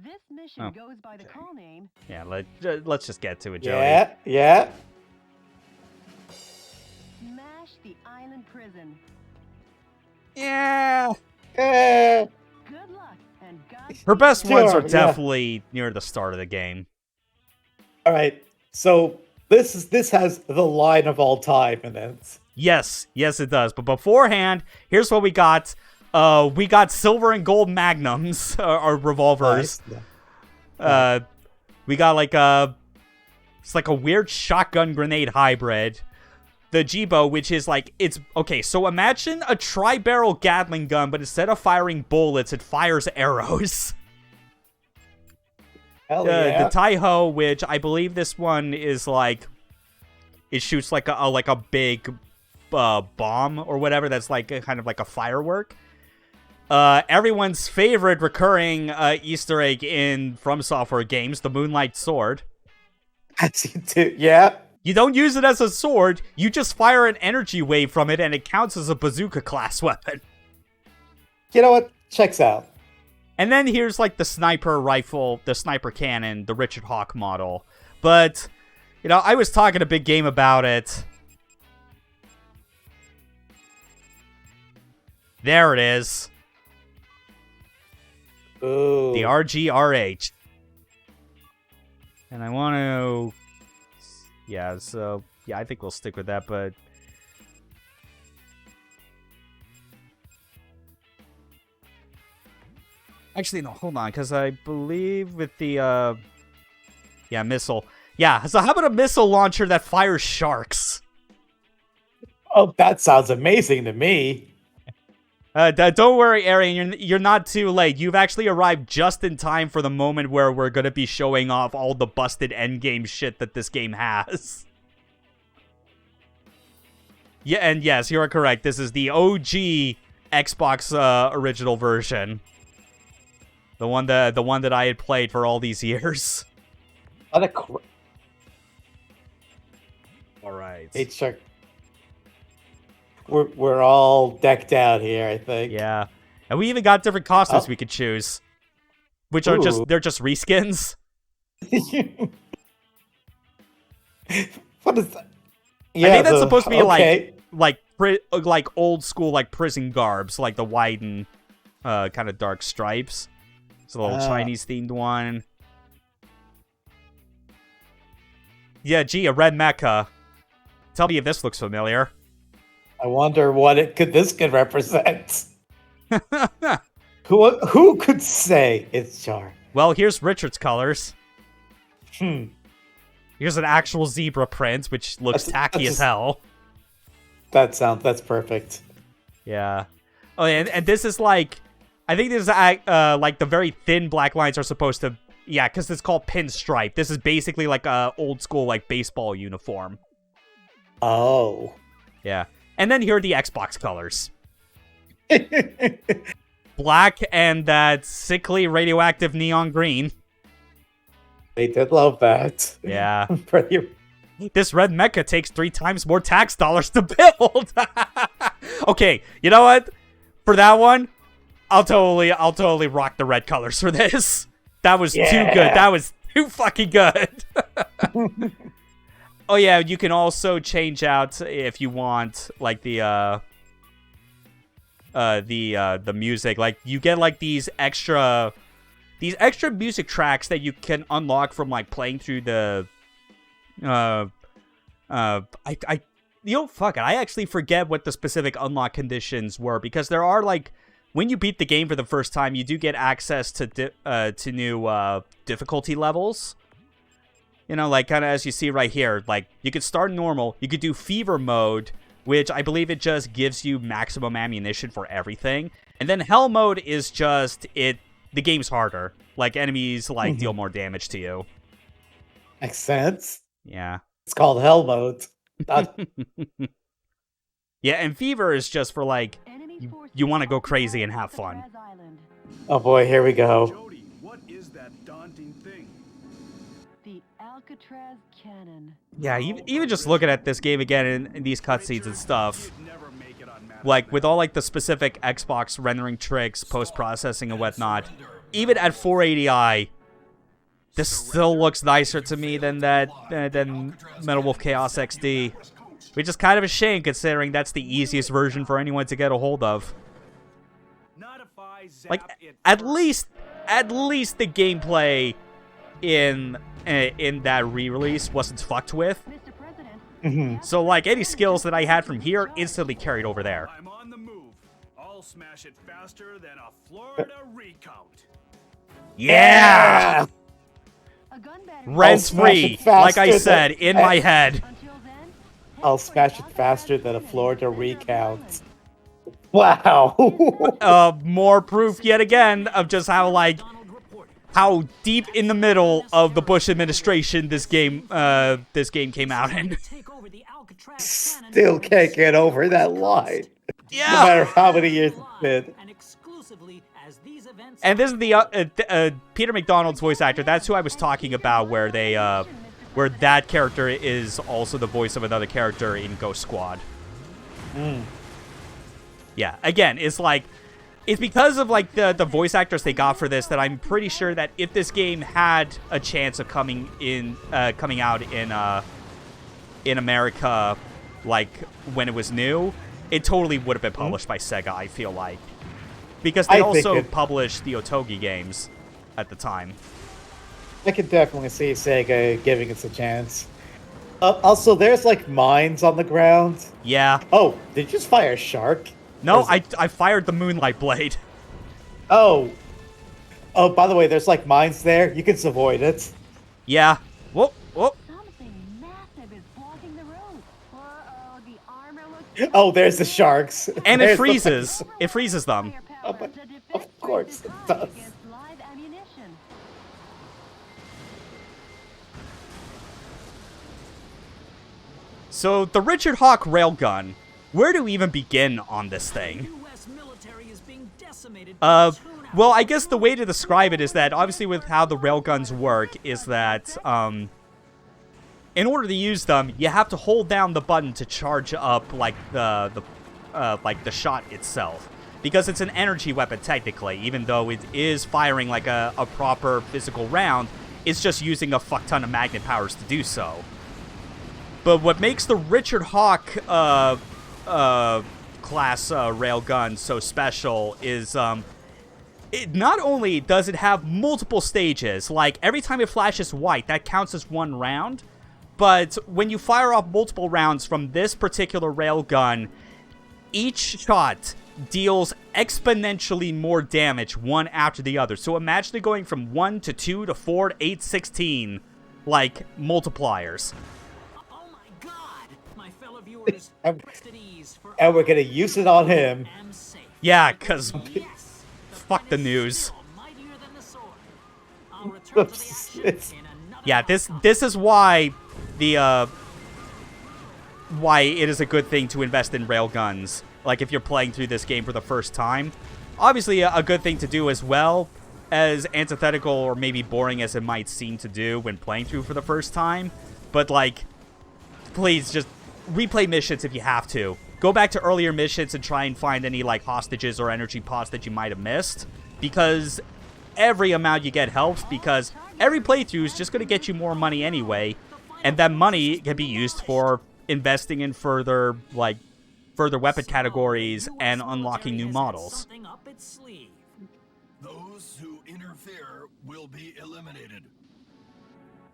This mission goes by the call name. Yeah, let's just get to it, Joey. Yeah. Smash the island prison. Yeah. Good luck and God. Her best ones are definitely near the start of the game. All right, so this has the line of all time in it. Yes, it does. But beforehand, here's what we got. We got silver and gold magnums, or revolvers. Nice. We got it's like a weird shotgun grenade hybrid. The Jibo, which is like, okay, so imagine a tri-barrel Gatling gun, but instead of firing bullets, it fires arrows. Hell yeah. The Taiho, which I believe this one is like, it shoots like a big bomb or whatever that's like kind of like a firework. Everyone's favorite recurring Easter egg in From Software games, the Moonlight Sword. Yeah. You don't use it as a sword, you just fire an energy wave from it and it counts as a bazooka class weapon. You know what? Checks out. And then here's like the sniper rifle, the sniper cannon, the Richard Hawk model. But, I was talking a big game about it. There it is. Ooh. The RGRH. And I want to... Yeah, so... Yeah, I think we'll stick with that, but... Actually, no, hold on, because I believe with the, Yeah, missile. Yeah, so how about a missile launcher that fires sharks? Oh, that sounds amazing to me. Don't worry, Arian, you're not too late. You've actually arrived just in time for the moment where we're going to be showing off all the busted endgame shit that this game has. Yeah, and yes, you are correct. This is the OG Xbox original version. The one that I had played for all these years. All right. Hey, Chuck. We're all decked out here, I think. Yeah. And we even got different costumes we could choose. Which are they're just reskins. What is that? Yeah, I think that's supposed to be like old school like prison garbs, like the white and kind of dark stripes. It's a little Chinese themed one. Yeah, gee, a red mecha. Tell me if this looks familiar. I wonder what this could represent. Who could say it's Char? Well, here's Richard's colors. Here's an actual zebra print, which looks tacky as hell. That's perfect. Yeah. Oh, and this is like, I think this is like the very thin black lines are supposed to, yeah, because it's called pinstripe. This is basically like a old school like baseball uniform. Oh. Yeah. And then here are the Xbox colors. Black and that sickly radioactive neon green. They did love that. Yeah. Pretty. This red mecha takes 3 times more tax dollars to build. Okay, you know what? For that one, I'll totally rock the red colors for this. That was too good. That was too fucking good. Oh yeah, you can also change out if you want like the music. Like you get like these extra music tracks that you can unlock from like playing through the fuck it. I actually forget what the specific unlock conditions were, because there are like, when you beat the game for the first time, you do get access to new difficulty levels. You know, like kind of as you see right here, like you could start normal, you could do fever mode, which I believe it just gives you maximum ammunition for everything. And then hell mode is just the game's harder. Like enemies like deal more damage to you. Makes sense. Yeah. It's called hell mode. Yeah, and fever is just for like you want to go crazy and have fun. Oh boy, here we go. Jody, what is that daunting thing? The Alcatraz cannon. Yeah, even just looking at this game again in these cutscenes and stuff, You'd never make it on maps like with all like the specific Xbox rendering tricks, post-processing and whatnot, even at 480i, this still looks nicer to me than Metal Wolf Chaos XD, which is kind of a shame considering that's the easiest version for anyone to get a hold of. Like at least the gameplay in that re-release wasn't fucked with. Mr. President, So like any skills that I had from here instantly carried over there. I'm on the move. I'll smash it faster than a Florida recount. Yeah! a gun battery. Rent smash free, it faster like I said, in my head. Until then, I'll smash it faster than a Florida recount. Wow. More proof yet again of just how how deep in the middle of the Bush administration this game came out in. Still can't get over that line. Yeah. No matter how many years it's been. And this is the Peter McDonald's voice actor. That's who I was talking about, where they where that character is also the voice of another character in Ghost Squad. Yeah, again, it's because of like the voice actors they got for this that I'm pretty sure that if this game had a chance of coming out in America, like when it was new, it totally would have been published by Sega, I feel like. Because they also published the Otogi games at the time. I could definitely see Sega giving us a chance. Also, there's like mines on the ground. Yeah. Oh, did you just fire a shark? No, I fired the Moonlight Blade. Oh. Oh, by the way, there's like mines there. You can just avoid it. Yeah. Whoop, whoop. something massive is blocking the road. Uh-oh, the armor looks... Oh, there's the sharks. And it There's the- freezes. It freezes them. Oh, but of course it does. Live ammunition. So, the Richard Hawk railgun. Where do we even begin on this thing? Well, I guess the way to describe it is that, obviously with how the railguns work, is that, in order to use them, you have to hold down the button to charge up, like, the shot itself. Because it's an energy weapon, technically, even though it is firing like a proper physical round, it's just using a fuck ton of magnet powers to do so. But what makes the Richard Hawk, class railgun so special is it not only does it have multiple stages, like every time it flashes white that counts as one round, but when you fire off multiple rounds from this particular railgun, each shot deals exponentially more damage one after the other. So imagine it going from 1 to 2 to 4 to 8, 16 like multipliers. And we're gonna use it on him. Yeah, cause fuck the news. It's- Yeah, this is why the why it is a good thing to invest in railguns. Like, if you're playing through this game for the first time. Obviously, a good thing to do as well, as antithetical or maybe boring as it might seem to do when playing through for the first time. But, like, please just replay missions if you have to. Go back to earlier missions and try and find any, like, hostages or energy pots that you might have missed. Because every amount you get helps, because every playthrough is just going to get you more money anyway. And that money can be used for investing in further weapon categories and unlocking new models. Those who interfere will be eliminated.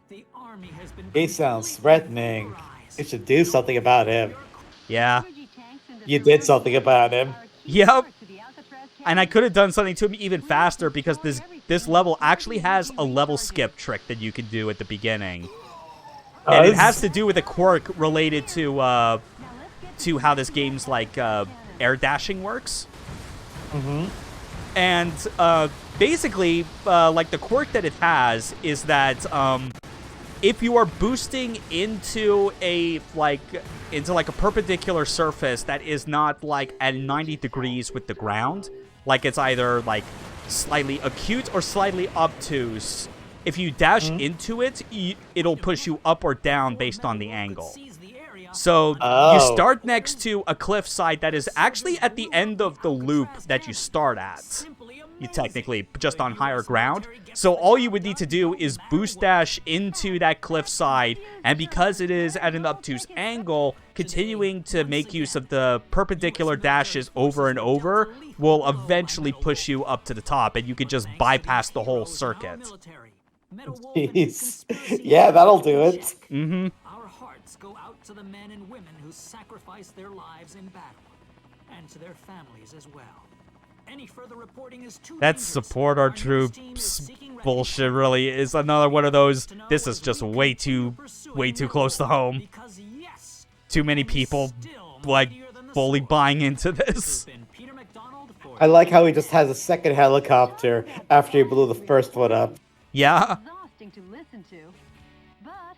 The army has been He sounds threatening. You should do something about him. Yeah. You did something about him. Yep. And I could have done something to him even faster, because this level actually has a level skip trick that you can do at the beginning. And it has to do with a quirk related to how this game's like air dashing works. And basically, like, the quirk that it has is that if you are boosting into a perpendicular surface that is not like at 90 degrees with the ground, like it's either like slightly acute or slightly obtuse, if you dash into it, it'll push you up or down based on the angle. So you start next to a cliffside that is actually at the end of the loop that you start at. You technically just on higher ground. So all you would need to do is boost dash into that cliffside, and because it is at an obtuse angle, continuing to make use of the perpendicular dashes over and over will eventually push you up to the top, and you can just bypass the whole circuit. Jeez. Yeah, that'll do it. Mm-hmm. Our hearts go out to the men and women who sacrifice their lives in battle, and to their families as well. Any further reporting is too That dangerous. support our troops bullshit really is another one of those. This is just way too close to home. Because yes, Too many people like fully buying into this. I like how he just has a second helicopter after he blew the first one up. Yeah. Exhausting to listen to, but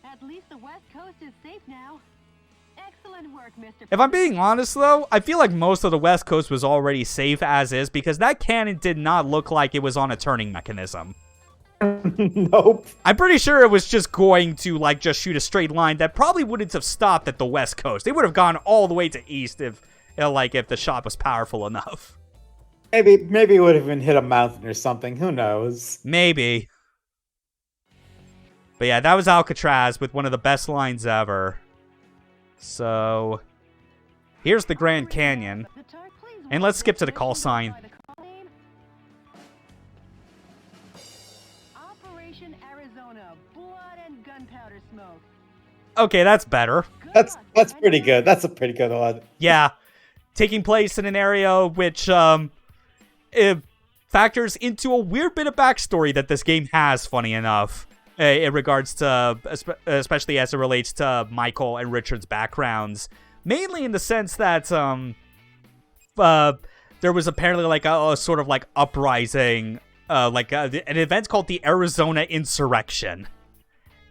at least the West Coast is safe now. Excellent work, Mr. If I'm being honest, though, I feel like most of the West Coast was already safe as is, because that cannon did not look like it was on a turning mechanism. Nope. I'm pretty sure it was just going to, like, just shoot a straight line that probably wouldn't have stopped at the West Coast. It would have gone all the way to East if the shot was powerful enough. Maybe it would have even hit a mountain or something. Who knows? Maybe. But yeah, that was Alcatraz with one of the best lines ever. So, here's the Grand Canyon. And let's skip to the call sign. Operation Arizona, blood and gunpowder smoke. Okay, that's better. That's pretty good. That's a pretty good one. Yeah. Taking place in an area which, it factors into a weird bit of backstory that this game has, funny enough. In regards to, especially as it relates to Michael and Richard's backgrounds. Mainly in the sense that, there was apparently like a sort of like uprising, an event called the Arizona Insurrection.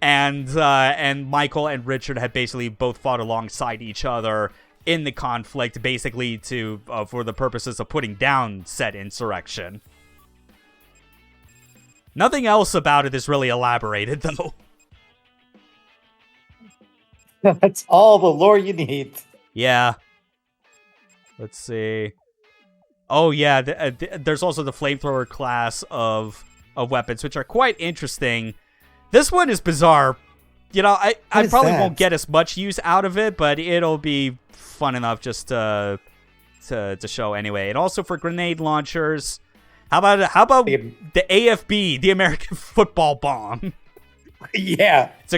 And Michael and Richard had basically both fought alongside each other in the conflict, basically to, for the purposes of putting down said insurrection. Nothing else about it is really elaborated, though. That's all the lore you need. Yeah. Let's see. Oh, yeah. There's also the flamethrower class of weapons, which are quite interesting. This one is bizarre. You know, I probably won't get as much use out of it, but it'll be fun enough just to show anyway. And also for grenade launchers. How about the AFB, the American Football Bomb? Yeah. It's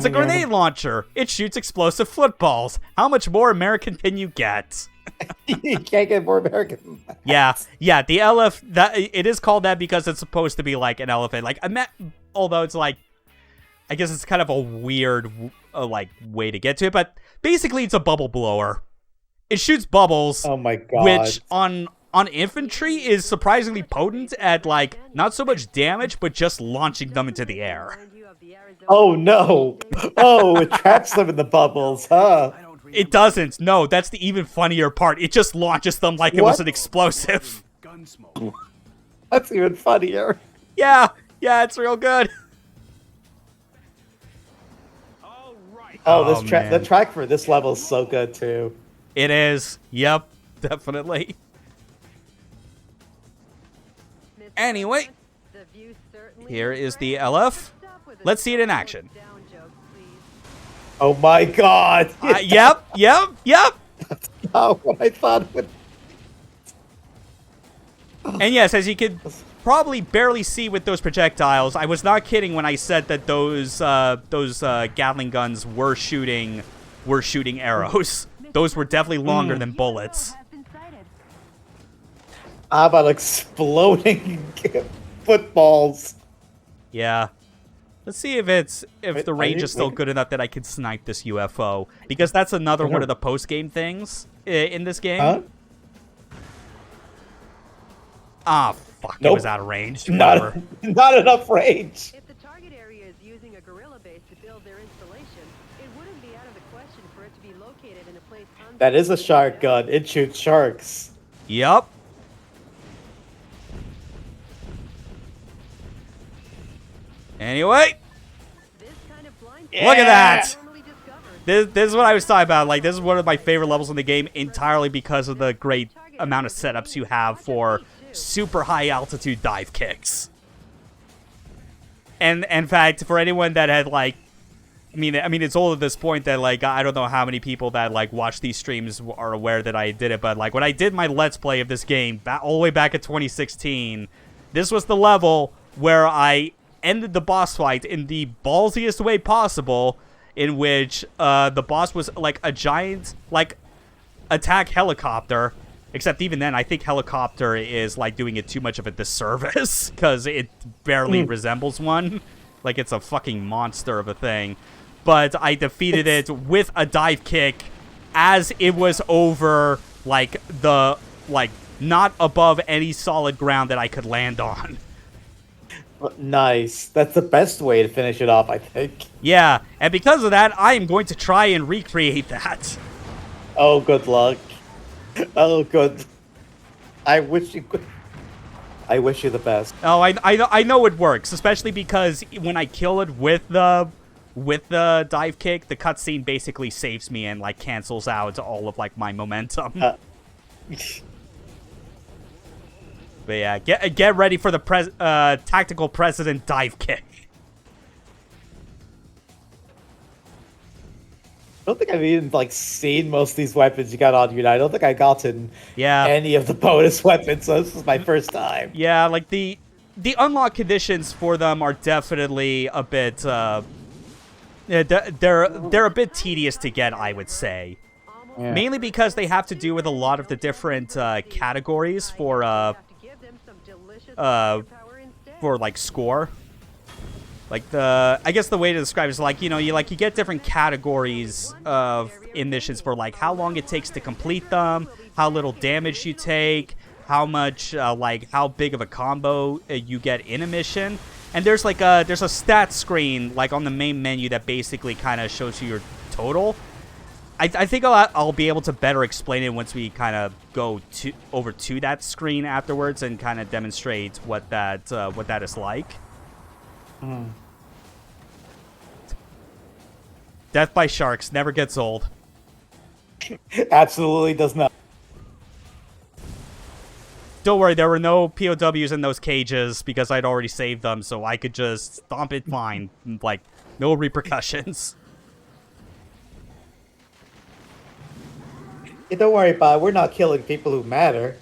a grenade launcher. It shoots explosive footballs. How much more American can you get? You can't get more American than that. Yeah. The it is called that because it's supposed to be like an elephant. Like although it's like, I guess it's kind of a weird way to get to it, but basically it's a bubble blower. It shoots bubbles. Oh my god. Which on infantry is surprisingly potent at, like, not so much damage, but just launching them into the air. Oh no! Oh, it traps them in the bubbles, huh? I don't remember It doesn't. No, that's the even funnier part. It just launches them like it was What? an explosive. Gunsmoke. That's even funnier. Yeah, it's real good. All right. Oh, Oh, the man. track for this level is so good too. It is. Yep, definitely. Anyway, here is the LF. Let's see it in action. Oh my god! Yep. Oh, what I thought it would. And yes, as you could probably barely see with those projectiles, I was not kidding when I said that those Gatling guns were shooting arrows. Those were definitely longer than bullets. How about exploding footballs? Yeah. Let's see if the range is still good enough that I can snipe this UFO, because that's another one of the post-game things in this game. Huh? Ah, fuck! It Nope. was out of range. Whatever. Not enough range. If the target area is using a guerrilla base to build their installation, it wouldn't be out of the question for it to be located in a place That is a shark gun. It shoots sharks. Yep. Anyway, look at that. This is what I was talking about. Like, this is one of my favorite levels in the game, entirely because of the great amount of setups you have for super high altitude dive kicks. And in fact, for anyone that had like, I mean, it's old at this point that like I don't know how many people that like watch these streams are aware that I did it, but like when I did my Let's Play of this game all the way back in 2016, this was the level where I ended the boss fight in the ballsiest way possible, in which the boss was like a giant like attack helicopter. Except even then, I think helicopter is like doing it too much of a disservice because it barely resembles one. Like it's a fucking monster of a thing. But I defeated it with a dive kick as it was over like the not above any solid ground that I could land on. Nice. That's the best way to finish it off, I think. Yeah, and because of that, I am going to try and recreate that. Oh, good luck. Oh, good. I wish you could. I wish you the best. Oh, I know it works, especially because when I kill it with the dive kick, the cutscene basically saves me and like cancels out all of like my momentum. But yeah, get ready for the tactical president dive kick. I don't think I've even like seen most of these weapons you got on you. I don't think I gotten any of the bonus weapons, so this is my first time. Yeah, like the unlock conditions for them are definitely a bit they're a bit tedious to get, I would say. Yeah. Mainly because they have to do with a lot of the different categories for like score. Like I guess the way to describe it is like, you get different categories of missions for like how long it takes to complete them, how little damage you take, how much like how big of a combo you get in a mission. And there's like there's a stat screen like on the main menu that basically kind of shows you your total. I think I'll be able to better explain it once we kind of go over to that screen afterwards and kind of demonstrate what that is like. Death by sharks never gets old. Absolutely does not. Don't worry, there were no POWs in those cages because I'd already saved them, so I could just stomp it fine. Like, no repercussions. Hey, don't worry, Bob. We're not killing people who matter.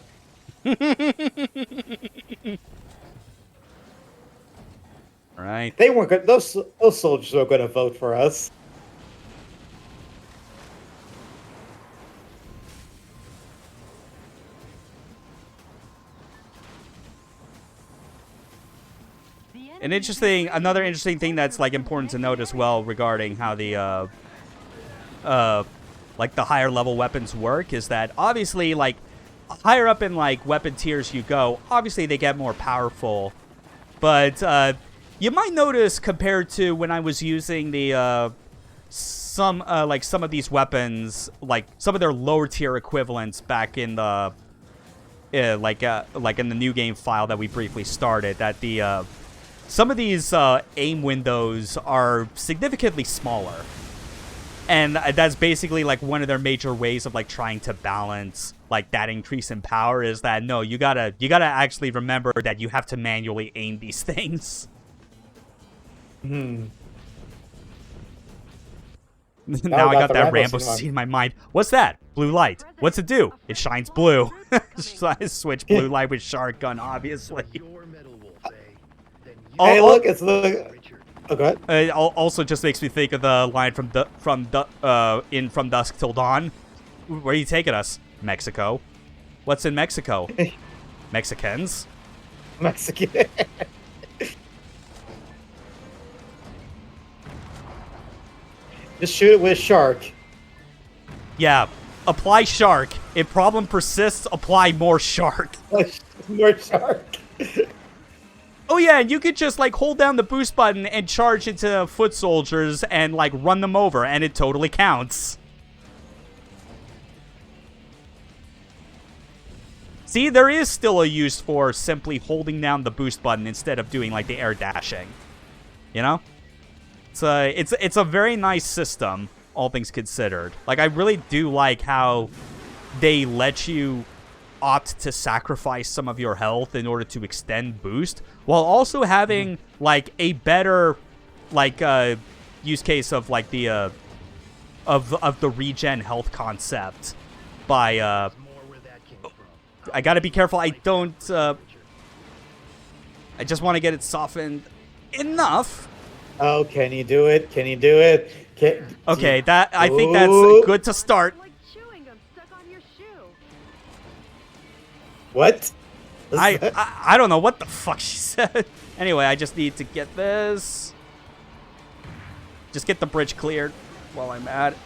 Right. They weren't good. Those soldiers were going to vote for us. Another interesting thing that's like important to note as well regarding how the like the higher level weapons work is that obviously like higher up in like weapon tiers you go, obviously they get more powerful, but You might notice compared to when I was using the some of these weapons, like some of their lower tier equivalents back in the like in the new game file that we briefly started, that the some of these aim windows are significantly smaller. And that's basically like one of their major ways of like trying to balance like that increase in power, is that no, you gotta actually remember that you have to manually aim these things. Now I got that Rambo scene in my mind. What's that? Blue light. What's it do? It shines blue. Switch blue light with shark gun, obviously. Hey, look, it's the. Oh, go ahead. It also just makes me think of the line from Dusk Till Dawn. Where are you taking us? Mexico. What's in Mexico? Mexicans. Mexican. Just shoot it with shark. Yeah. Apply shark. If problem persists, apply more shark. More shark. Oh yeah, and you could just like hold down the boost button and charge into foot soldiers and like run them over, and it totally counts. See, there is still a use for simply holding down the boost button instead of doing like the air dashing. You know? It's a very nice system, all things considered. Like, I really do like how they let you opt to sacrifice some of your health in order to extend boost, while also having like a better like use case of like the of the regen health concept by I gotta be careful I don't I just want to get it softened enough. Oh, can you do it? Can you do it? Okay, that I think that's good to start. Like chewing gum stuck on your shoe. What? I don't know what the fuck she said. Anyway, I just need to get this. Just get the bridge cleared while I'm at it.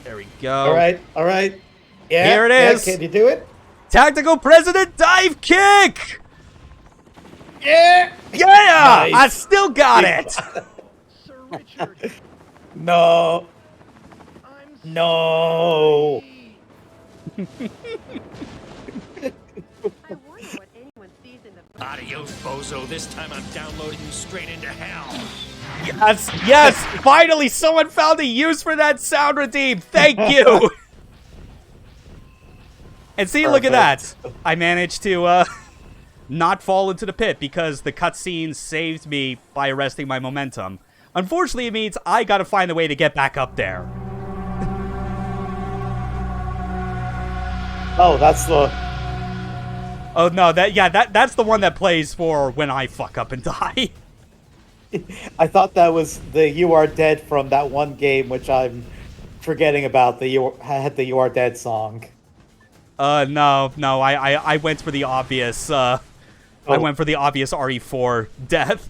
There we go. All right, all right. Yeah, here it is. Yeah, can you do it? Tactical President Dive Kick! Yeah! Yeah! Nice. I still got it! Sir Richard, No. I'm No. I wonder what anyone sees in the Adios, bozo. This time I'm downloading you straight into hell. Yes, yes! Finally, someone found a use for that sound redeem! Thank you! And see, look at that! I managed to, not fall into the pit because the cutscene saved me by arresting my momentum. Unfortunately, it means I gotta find a way to get back up there. Oh, that's the. Oh no, that's the one that plays for when I fuck up and die. I thought that was the "You Are Dead" from that one game, which I'm forgetting about. Had the "You Are Dead" song. No, I went for the obvious. I went for the obvious RE4 death.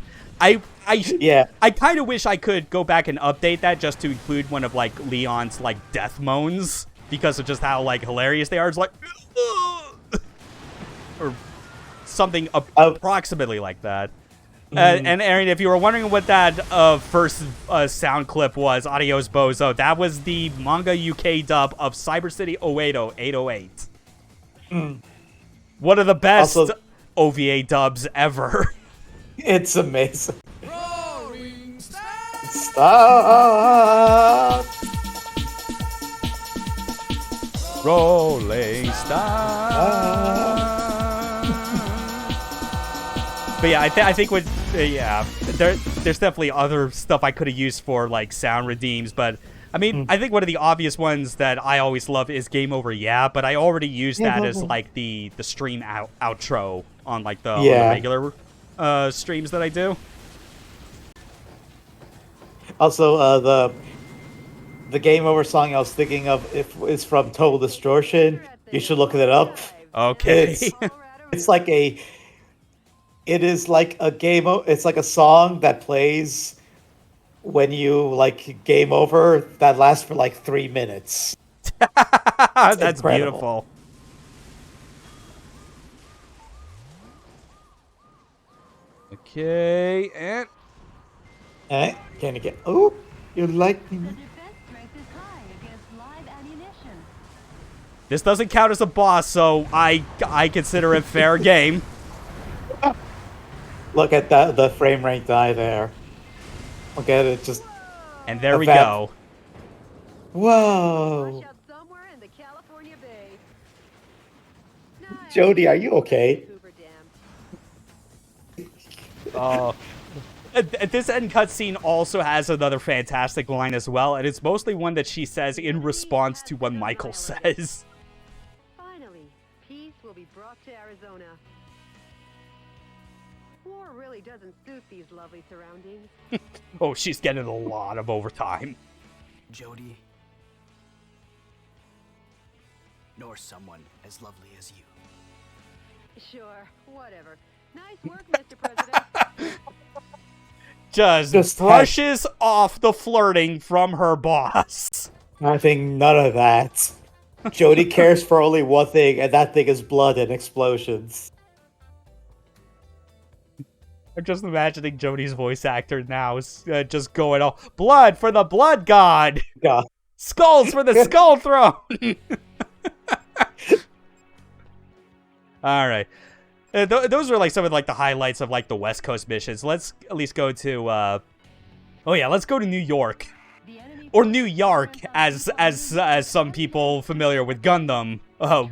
Yeah. I kind of wish I could go back and update that just to include one of like Leon's like death moans because of just how like hilarious they are. It's like, or something approximately like that. And Aaron, if you were wondering what that first sound clip was, Adios Bozo, that was the manga UK dub of Cyber City 808. One of the best OVA dubs ever. It's amazing. Roaring Star! Stop. Rolling Stone. But yeah, I think with there's definitely other stuff I could have used for like sound redeems, but I mean, I think one of the obvious ones that I always love is Game Over Yeah, but I already use that as like the stream outro on like on the regular streams that I do. Also, the Game Over song I was thinking of is from Total Distortion. You should look it up. Okay. It's like it is like a game. It's like a song that plays when you like game over that lasts for like 3 minutes. That's incredible. Beautiful. Okay, and Can you get? Oh, you like The me? defense strength is high against live ammunition. this doesn't count as a boss, so I consider it fair game. Look at that, the frame rate die there. Look at it, just And there we Evap- go. whoa. Wash out somewhere in the California Bay. Nice. Jody, are you okay? Hoover Dam. Oh. This end cutscene also has another fantastic line as well, and it's mostly one that she says in response to what Michael says. Finally, peace will be brought to Arizona. War really doesn't suit these lovely surroundings. Oh, she's getting a lot of overtime. Jody, nor someone as lovely as you. Sure, whatever. Nice work, Mr. President. Just brushes off the flirting from her boss. I think none of that. Jody cares for only one thing, and that thing is blood and explosions. I'm just imagining Jody's voice actor now just going, oh, blood for the blood god! Yeah. Skulls for the skull throne! Alright. Those are like some of like the highlights of like the West Coast missions. Let's at least go to, oh yeah, let's go to New York. Or New York, as some people familiar with Gundam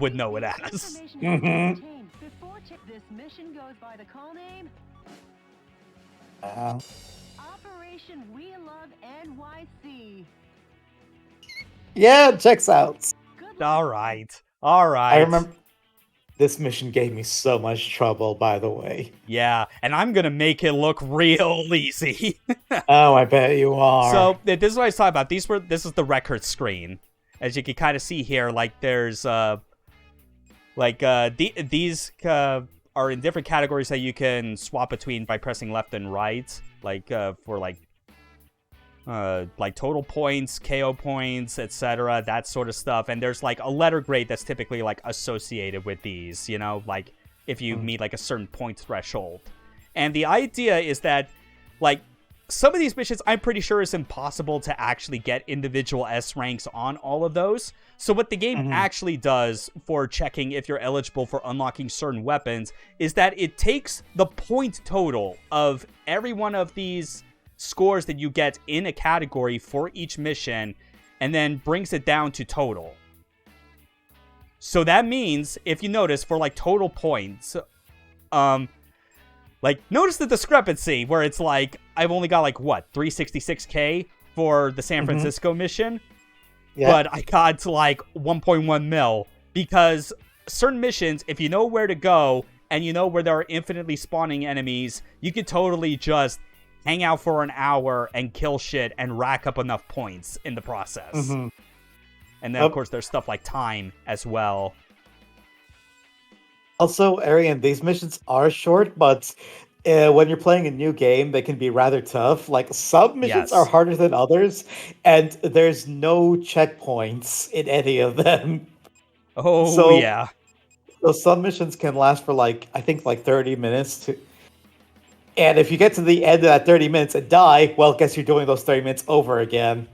would know it as. Mhm. This mission goes by the call name Operation We Love NYC. Yeah, checks out. Good luck. Alright. I remember this mission gave me so much trouble, by the way. Yeah, and I'm gonna make it look real easy. Oh, I bet you are. So this is what I was talking about. This is the record screen, as you can kind of see here. Like there's these are in different categories that you can swap between by pressing left and right. For total points, KO points, etc., that sort of stuff. And there's like a letter grade that's typically like associated with these. You know, like if you meet like a certain point threshold. And the idea is that like some of these missions, I'm pretty sure it's impossible to actually get individual S ranks on all of those. So what the game actually does for checking if you're eligible for unlocking certain weapons is that it takes the point total of every one of these scores that you get in a category for each mission and then brings it down to total. So that means, if you notice, for like total points, like, notice the discrepancy where it's like, I've only got like, what, 366k for the San Francisco mission? Yeah. But I got to like 1.1 mil because certain missions, if you know where to go and you know where there are infinitely spawning enemies, you could totally just hang out for an hour and kill shit and rack up enough points in the process. And then, of course, there's stuff like time as well. Also, Arian, these missions are short, but when you're playing a new game, they can be rather tough. Like, some missions are harder than others, and there's no checkpoints in any of them. Oh, yeah. So some missions can last for, like, I think, like 30 minutes. And if you get to the end of that 30 minutes and die, well, guess you're doing those 30 minutes over again.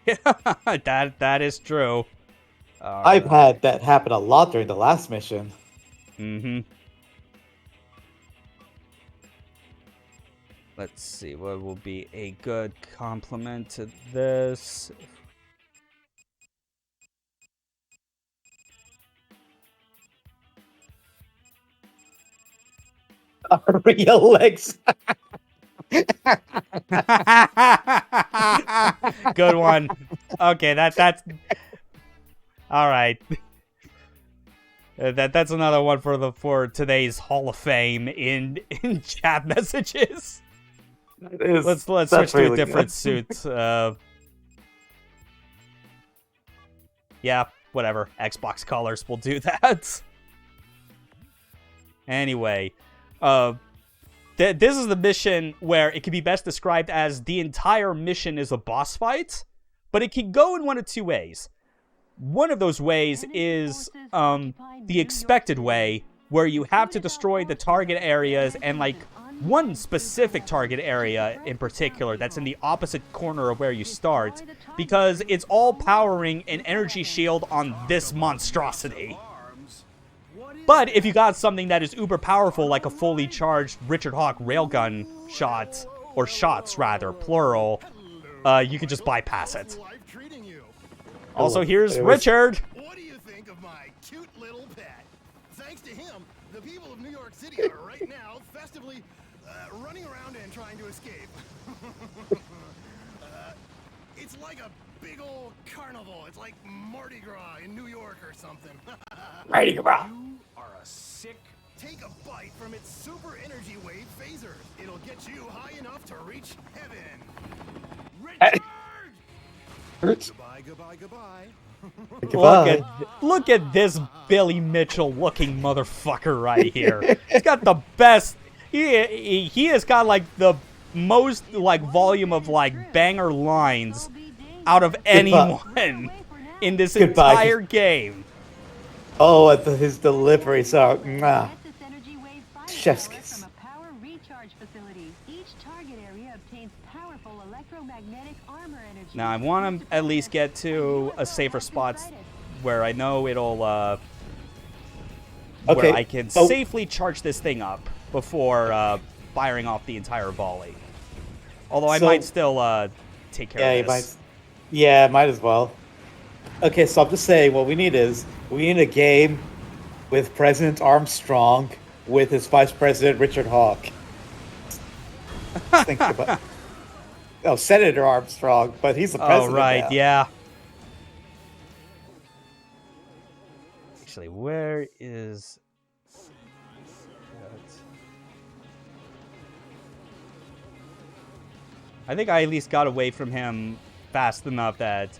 that is true. I've had that happen a lot during the last mission. Let's see, what will be a good complement to this? Real legs. Good one. Okay, that's all right. That's another one for today's Hall of Fame in chat messages. Let's switch to a different suit. Yeah, whatever. Xbox colors will do that. Anyway, this is the mission where it can be best described as the entire mission is a boss fight, but it can go in one of two ways. One of those ways is the expected way, where you have to destroy the target areas and like one specific target area in particular that's in the opposite corner of where you start, because it's all powering an energy shield on this monstrosity. But if you got something that is uber powerful, like a fully charged Richard Hawk railgun shot, or shots rather, plural, you could just bypass it. Also, here's Richard. What do you think of my cute little pet? Thanks to him, the people of New York City are right now festively running around and trying to escape. It's like a big old carnival. It's like Mardi Gras in New York or something. Mardi Gras. You are a sick. Take a bite from its super energy wave phaser. It'll get you high enough to reach heaven. Richard! Goodbye, goodbye, goodbye. Look at this Billy Mitchell looking motherfucker right here. He's got the best. He has got like the most like volume of like banger lines out of anyone in this entire game. Oh, his deliveries are chef's kiss. Now I want to at least get to a safer spot where I know it'll where I can safely charge this thing up before firing off the entire volley. Although I might still take care of this. Might as well. Okay, so I'm just saying what we need a game with President Armstrong with his Vice President Richard Hawk. Think about Senator Armstrong, but he's the president. Oh, right, now. yeah. Actually, where is that? I think I at least got away from him fast enough that...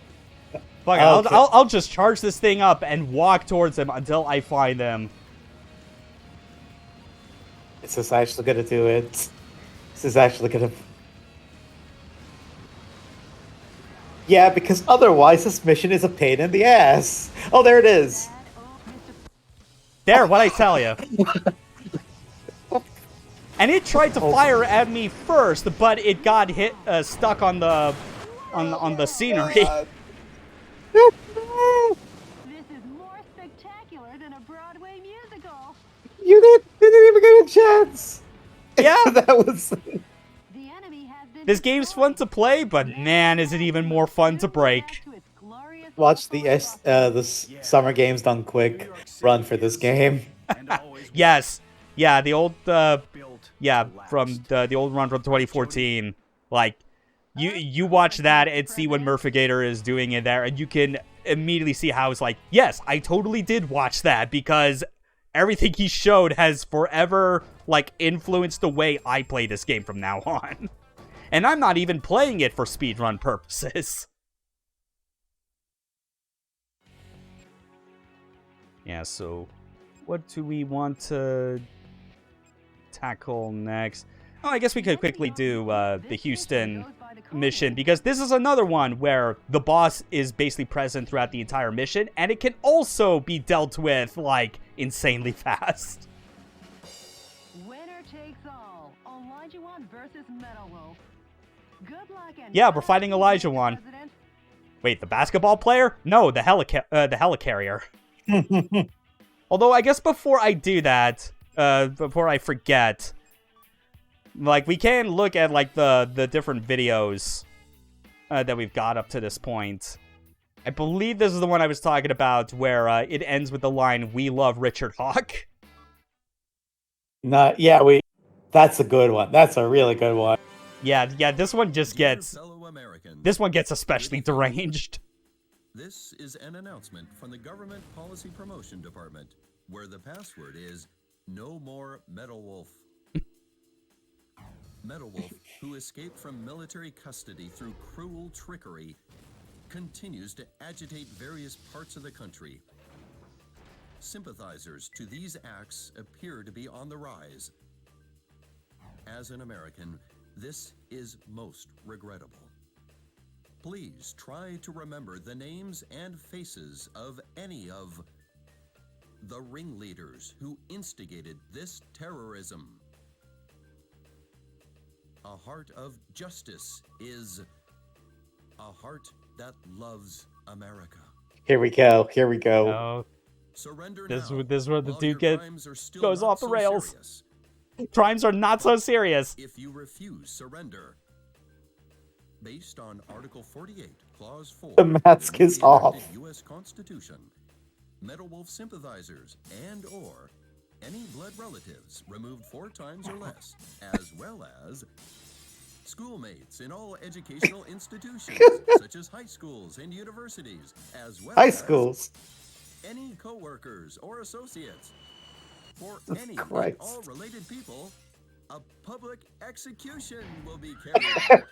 Fuck it, I'll just charge this thing up and walk towards him until I find him. This is actually gonna do it. This is actually gonna... Yeah, because otherwise this mission is a pain in the ass. Oh, there it is. There, what'd I tell you? And it tried to fire at me first, but it got hit, stuck on the scenery. This is more spectacular than a Broadway musical. You didn't even get a chance. Yeah, that was. The enemy has been This game's fun to play, but man, is it even more fun to break. Watch the Summer Games Done Quick run for this game. Yes, yeah, the old from the old run from 2014. Like, you watch that and see what Murphigator is doing in there, and you can immediately see how it's like, yes, I totally did watch that, because everything he showed has forever like influenced the way I play this game from now on. And I'm not even playing it for speedrun purposes. Yeah, so what do we want to tackle next? Oh, I guess we could quickly do the Houston mission, because this is another one where the boss is basically present throughout the entire mission, and it can also be dealt with, like, insanely fast. Winner takes all. Elijah One versus Metal Wolf. Good luck and Yeah, we're fighting Elijah One. Wait, the basketball player? No, the helicarrier. Although, I guess before I do that, before I forget, like, we can look at, like, the different videos that we've got up to this point. I believe this is the one I was talking about, where it ends with the line, "We love Richard Hawk." That's a good one. That's a really good one. Yeah, this one just gets... This one gets especially deranged. This is an announcement from the Government Policy Promotion Department, where the password is "No More Metal Wolf." Metal Wolf, who escaped from military custody through cruel trickery, continues to agitate various parts of the country. Sympathizers to these acts appear to be on the rise. As an American, this is most regrettable. Please try to remember the names and faces of any of the ringleaders who instigated this terrorism. A heart of justice is a heart that loves America. Here we go. Here we go. Oh, Surrender this now, is where the while Duke your crimes are still goes not off the so rails. serious. crimes are not so serious. If you refuse surrender, based on Article 48, Clause 4 The mask of is the enacted off. U.S. Constitution, Metal Wolf sympathizers and/or any blood relatives removed 4 times or less, as well as schoolmates in all educational institutions, such as high schools and universities, as well High as schools. any co-workers or associates. For Jesus any Christ. and all related people, a public execution will be carried out.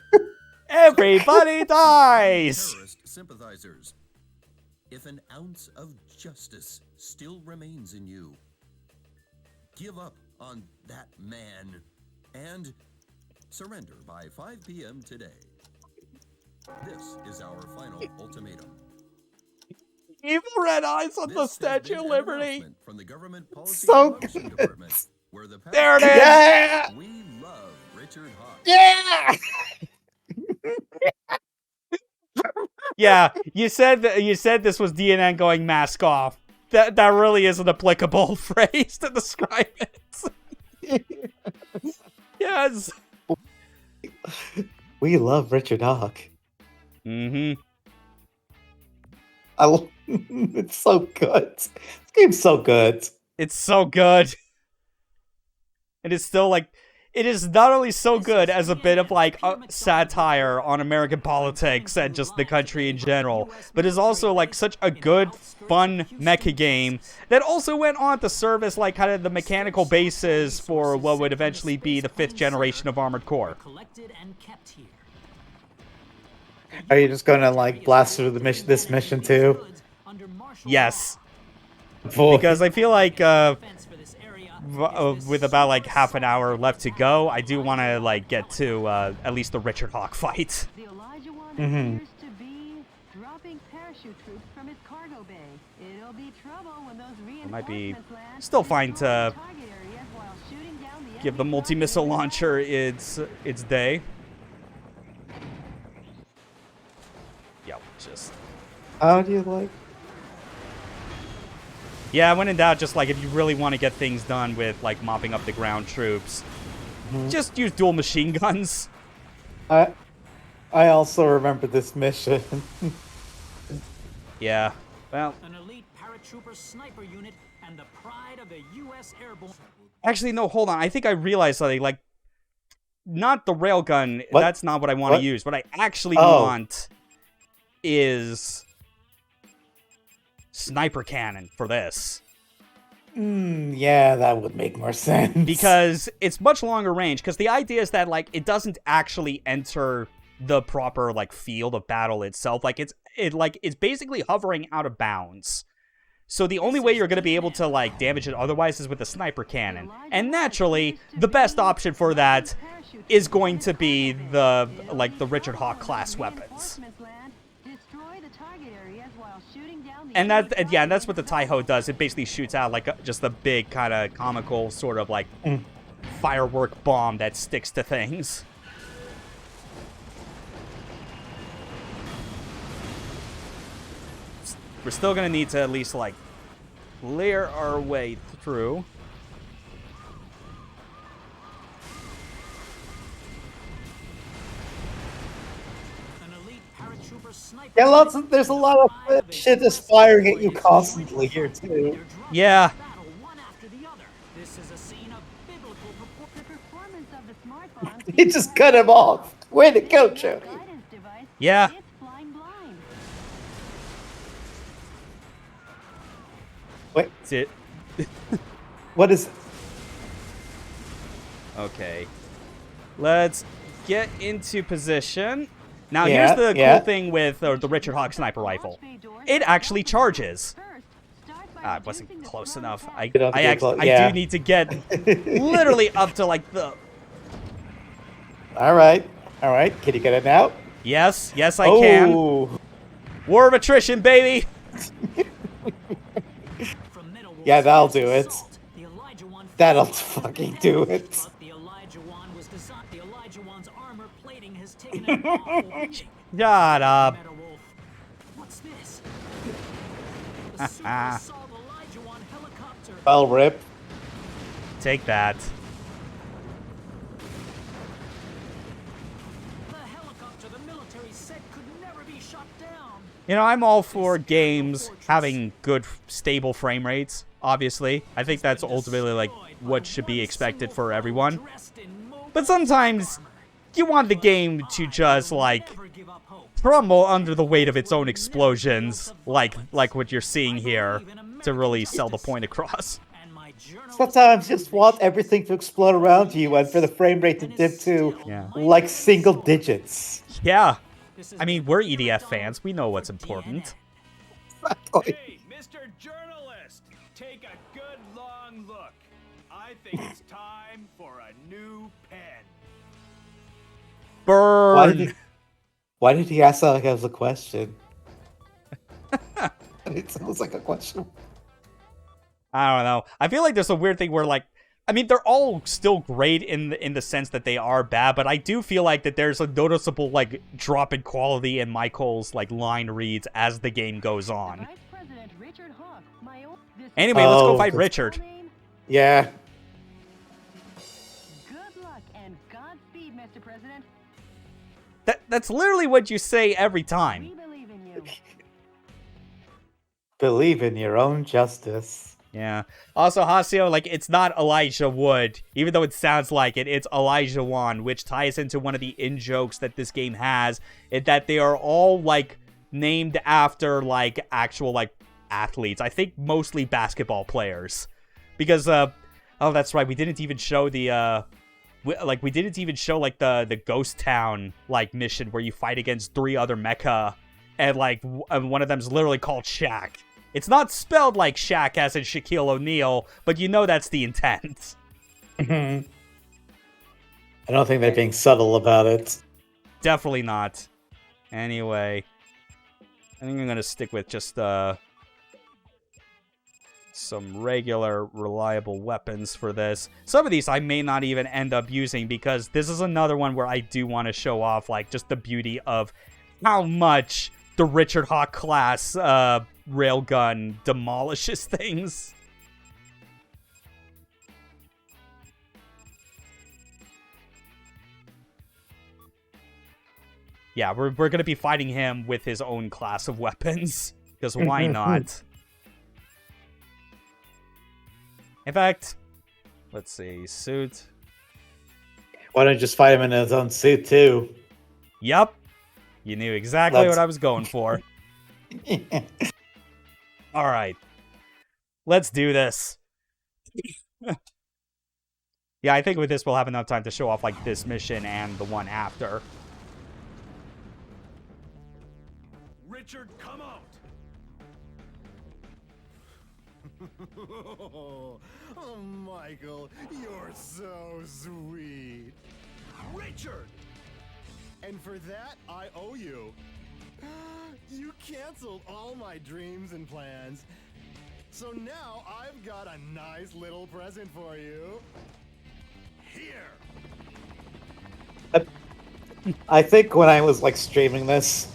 Everybody dies. Terrorist sympathizers, if an ounce of justice still remains in you, give up on that man and surrender by 5 p.m. today. This is our final ultimatum. Evil red eyes on This the has Statue been of an Liberty. announcement from the Government Policy So Promotion good. Department, where the There it is. Yeah! We love Richard Hawk. Yeah! Yeah, you said this was DNN going mask off. That really is an applicable phrase to describe it. Yes. We love Richard Hawk. Mm-hmm. It's so good. This game's so good. It's so good. It is still like, it is not only so good as a bit of like satire on American politics and just the country in general, but is also like such a good, fun mecha game that also went on to serve as like kind of the mechanical basis for what would eventually be the 5th generation of Armored Core. Collected and kept here. Are you just gonna like blast through the mission, this mission too? Under martial Yes, Boy. because I feel like with about like half an hour left to go, I do want to like get to at least the Richard Hawk fight. The Elijah One Mhm. appears to be dropping parachute troops from its cargo bay. It'll be trouble when those reinforcements might be land. still fine to Target areas while shooting down the give the enemy multi-missile fighters. launcher its day. Yeah, just How do you like? yeah. When in doubt, just like if you really want to get things done with like mopping up the ground troops, just use dual machine guns. I also remember this mission. Yeah. Well, An elite paratrooper sniper unit and the pride of the U.S. Airborne. actually, no. Hold on. I think I realized something. Like, not the railgun. What? That's not what I want What? to use. What I actually Oh. want is sniper cannon for this. Yeah, that would make more sense. Because it's much longer range. Because the idea is that, like, it doesn't actually enter the proper, like, field of battle itself. Like, it's basically hovering out of bounds. So the only way you're going to be able to, like, damage it otherwise is with a sniper cannon. And naturally, the best option for that is going to be the Richard Hawk class weapons. And that's what the Taiho does. It basically shoots out like just a big kind of comical sort of like firework bomb that sticks to things. We're still gonna need to at least like layer our way through. An elite paratrooper sniper Yeah, unit there's a and lot the of pride a shit U.S. just firing at you Airborne. constantly here too. They're dropping Yeah. into battle one after the other. This is a scene of biblical proportion. The performance of the smart bomb You just cut him off. Way to go, Joey. guidance device. Yeah. It's flying blind. Wait, That's it. what is? Okay. Let's get into position. Now, Yeah, here's the yeah. cool thing with the Richard Hawk sniper rifle. It actually charges. I wasn't close enough. I don't get close, yeah. do need to get literally up to like the... All right. Can you get it now? Yes, I can. Oh, War of attrition, baby. From Metal Wolf's Yeah, that'll do assault, it. the Elijah One That'll fucking do it. But the Elijah Wand was designed. The Elijah Wand's armor plating has taken an awful beating. Shut up. Meadowolf. What's this? The super assault Elijah Wand helicopter. Well, rip. Take that. The helicopter the military said could never be shot down. You know, I'm all for games having good, stable frame rates, obviously. I think that's ultimately, like, what should be expected for everyone. But sometimes, you want the game to just, like, crumble under the weight of its own explosions, like what you're seeing here, to really sell the point across. Sometimes just want everything to explode around you and for the frame rate to dip to, like, single digits. Yeah. I mean, we're EDF fans. We know what's important. Hey, Mr. Journalist, take a good long look. I think it's time for a new pen. Burn! Why did he ask that like it was a question? It sounds like a question. I don't know. I feel like there's a weird thing where, like, I mean, they're all still great in the sense that they are bad, but I do feel like that there's a noticeable, like, drop in quality in Michael's, like, line reads as the game goes on. Anyway, let's go fight Richard. Yeah. Good luck and Godspeed, Mr. President. That's literally what you say every time. We believe in you. Believe in your own justice. Yeah. Also, Hasio, like, it's not Elijah Wood. Even though it sounds like it, it's Elijah Wan, which ties into one of the in-jokes that this game has, in that they are all, like, named after, like, actual, like, athletes. I think mostly basketball players. Because, oh, that's right, we didn't even show the, we didn't even show, like, the Ghost Town, like, mission where you fight against 3 other Mecha, and, like, one of them's literally called Shaq. It's not spelled like Shaq as in Shaquille O'Neal, but you know that's the intent. I don't think they're being subtle about it. Definitely not. Anyway, I think I'm going to stick with just some regular, reliable weapons for this. Some of these I may not even end up using because this is another one where I do want to show off, like, just the beauty of how much the Richard Hawk class railgun demolishes things. Yeah, we're going to be fighting him with his own class of weapons, because why not? In fact, let's see, suit. Why don't you just fight him in his own suit, too? Yup. You knew exactly what I was going for. Alright. Let's do this. Yeah, I think with this we'll have enough time to show off, like, this mission and the one after. Richard, come out! Oh, Michael, you're so sweet. Richard! And for that, I owe you. You canceled all my dreams and plans. So now I've got a nice little present for you. Here. I think when I was, like, streaming this,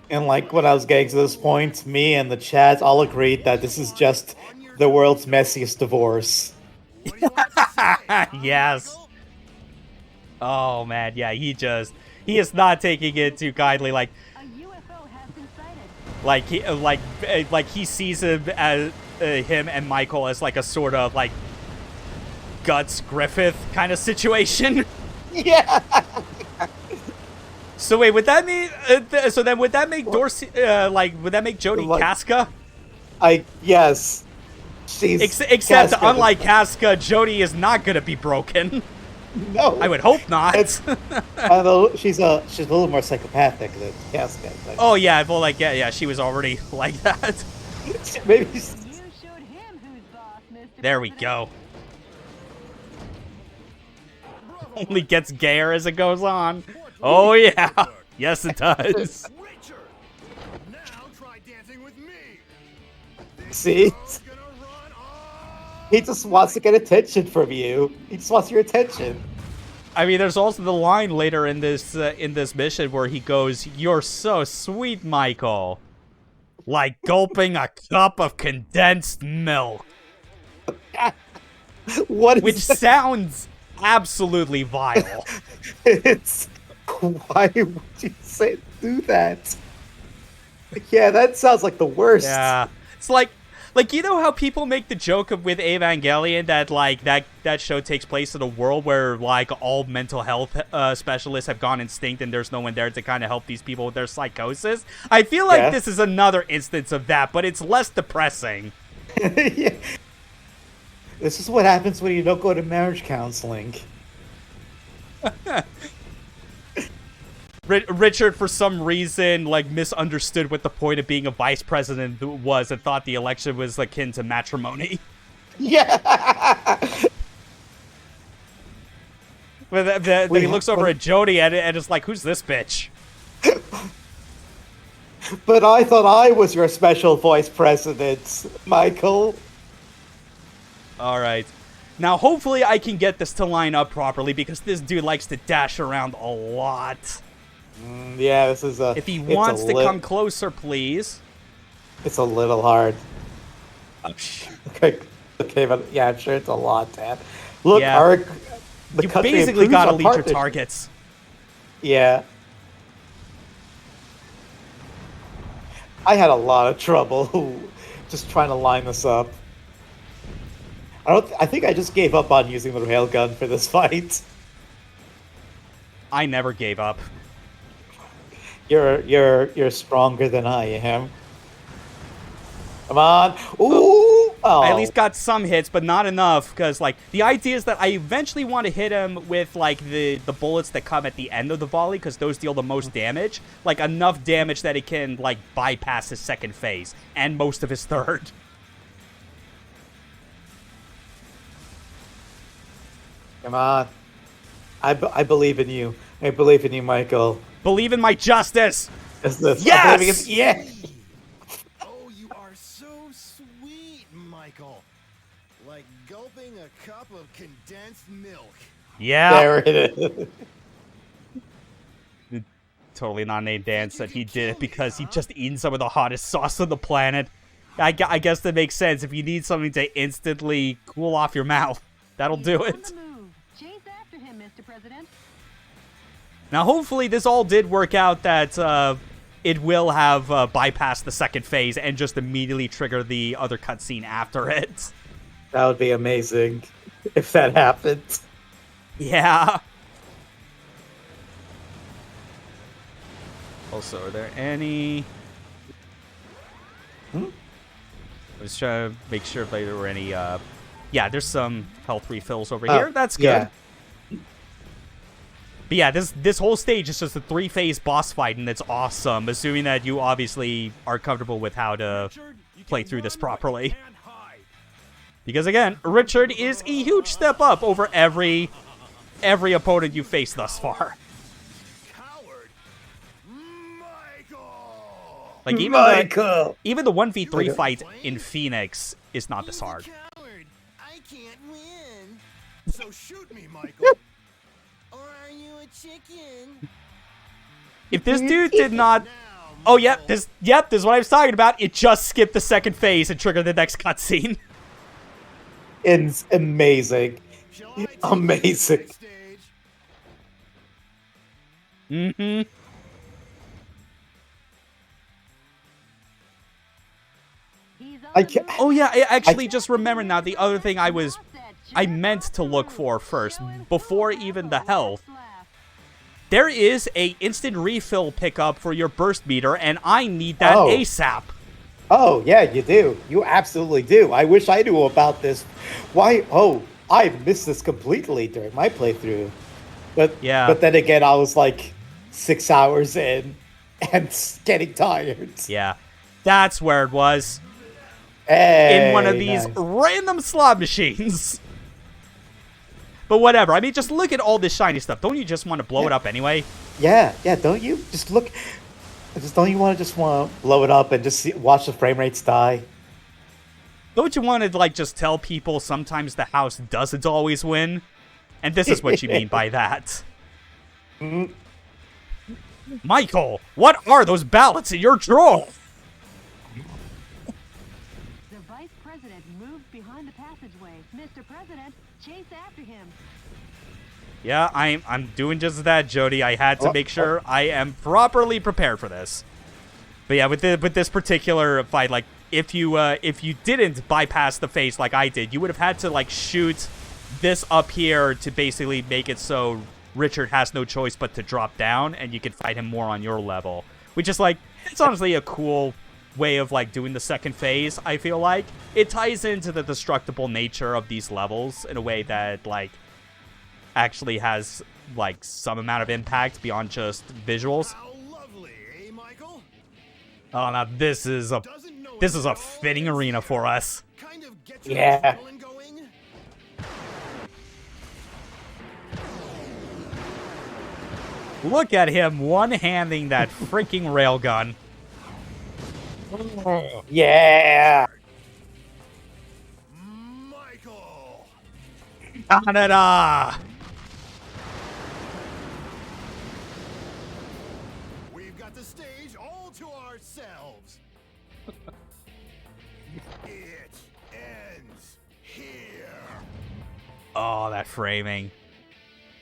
and, like, when I was getting to this point, me and the chat all agreed that this is just the world's messiest divorce. What do you have to say, Yes. Michael? Oh, man, yeah, he is not taking it too kindly, like, A UFO has been sighted. like he sees him as him and Michael as, like, a sort of, like, Guts Griffith kind of situation. Yeah. So wait, would that mean? So then, would that make Dorsey? Would that make Jodie Like- Casca? Yes. She's Except, Casca. unlike Casca, Jodie is not gonna be broken. No. I would hope not. Although she's a little more psychopathic than Casca. But Oh yeah, well, like yeah, she was already like that. maybe. You showed him who's boss, Mr. There we President. go. Only gets gayer as it goes on. Oh yeah, yes it does. Richard, now try dancing with me. See? Gonna run He just wants to get attention from you. He just wants your attention. I mean, there's also the line later in this mission where he goes, "You're so sweet, Michael. Like gulping a cup of condensed milk." What is Which that? sounds absolutely vile. It's why would you do that? Yeah, that sounds like the worst. Yeah. It's like you know how people make the joke with Evangelion that like that show takes place in a world where like all mental health specialists have gone extinct and there's no one there to kind of help these people with their psychosis? I feel like this is another instance of that, but it's less depressing. Yeah. This is what happens when you don't go to marriage counseling. Richard, for some reason, like, misunderstood what the point of being a vice president was and thought the election was akin to matrimony. Yeah. But then he looks over at Jody and is like, "Who's this bitch?" But I thought I was your special vice president, Michael. All right. Now, hopefully I can get this to line up properly because this dude likes to dash around a lot. Yeah, this is a... If he wants to come closer, please. It's a little hard. Oh, shit. Okay, but yeah, I'm sure it's a lot, Dad. Look, Yeah. the You country basically improves gotta on lead your partnership. targets. Yeah. I had a lot of trouble just trying to line this up. I think I just gave up on using the railgun for this fight. I never gave up. You're stronger than I am. Come on. Ooh! Oh. I at least got some hits, but not enough, because, like, the idea is that I eventually want to hit him with, like, the bullets that come at the end of the volley, because those deal the most damage. Like, enough damage that it can, like, bypass his second phase, and most of his third. Come on. I believe in you. I believe in you, Michael. Believe in my justice! Is this? Yes! Yeah! Oh, you are so sweet, Michael. Like gulping a cup of condensed milk. Yeah. There it is. Totally not Nate Dance that he did it because he just eaten some of the hottest sauce on the planet. I guess that makes sense. If you need something to instantly cool off your mouth, that'll do it. Chase after him, Mr. President. Now, hopefully this all did work out that it will have bypassed the second phase and just immediately trigger the other cutscene after it. That would be amazing if that happened. Yeah. Also, are there any... I was trying to make sure if there were any... Yeah, there's some health refills over here. That's good. Yeah. But yeah, this whole stage is just a 3-phase boss fight, and it's awesome, assuming that you obviously are comfortable with how to play through this properly. Because again, Richard is a huge step up over every opponent you faced thus far. Coward, Michael. Like even the 1v3 fight in Phoenix is not this hard. Coward, I can't win. So shoot me, Michael. Or are you a chicken? If this dude did not... Oh, yep, this is what I was talking about. It just skipped the second phase and triggered the next cutscene. It's amazing. Amazing. Mm-hmm. Oh yeah, I actually just remembered now the other thing I meant to look for first, before even the health. There is a instant refill pickup for your burst meter, and I need that ASAP. Oh, yeah, you do. You absolutely do. I wish I knew about this. Why? Oh, I missed this completely during my playthrough. But then again, I was like 6 hours in and getting tired. Yeah, that's where it was. Hey, in one of these random slot machines. But whatever. I mean, just look at all this shiny stuff. Don't you just want to blow it up anyway? Yeah, don't you? Just look. Don't you want to blow it up and just watch the frame rates die? Don't you want to, like, just tell people sometimes the house doesn't always win? And this is what you mean by that. Michael, what are those ballots in your drawer? The vice president moved behind the passageway. Mr. President, chase after him. Yeah, I'm doing just that, Jody. I had to make sure I am properly prepared for this. But yeah, with this particular fight, like, if you didn't bypass the phase like I did, you would have had to, like, shoot this up here to basically make it so Richard has no choice but to drop down, and you can fight him more on your level. Which is, like, it's honestly a cool way of, like, doing the second phase, I feel like. It ties into the destructible nature of these levels in a way that, like, actually has, like, some amount of impact beyond just visuals. How lovely, eh, Michael? Oh, now this is a fitting arena for us. Kind of get your Yeah. adrenaline going? Look at him one-handing that freaking railgun. Yeah. Michael! Canada! We've got the stage all to ourselves. It ends here. Oh, that framing.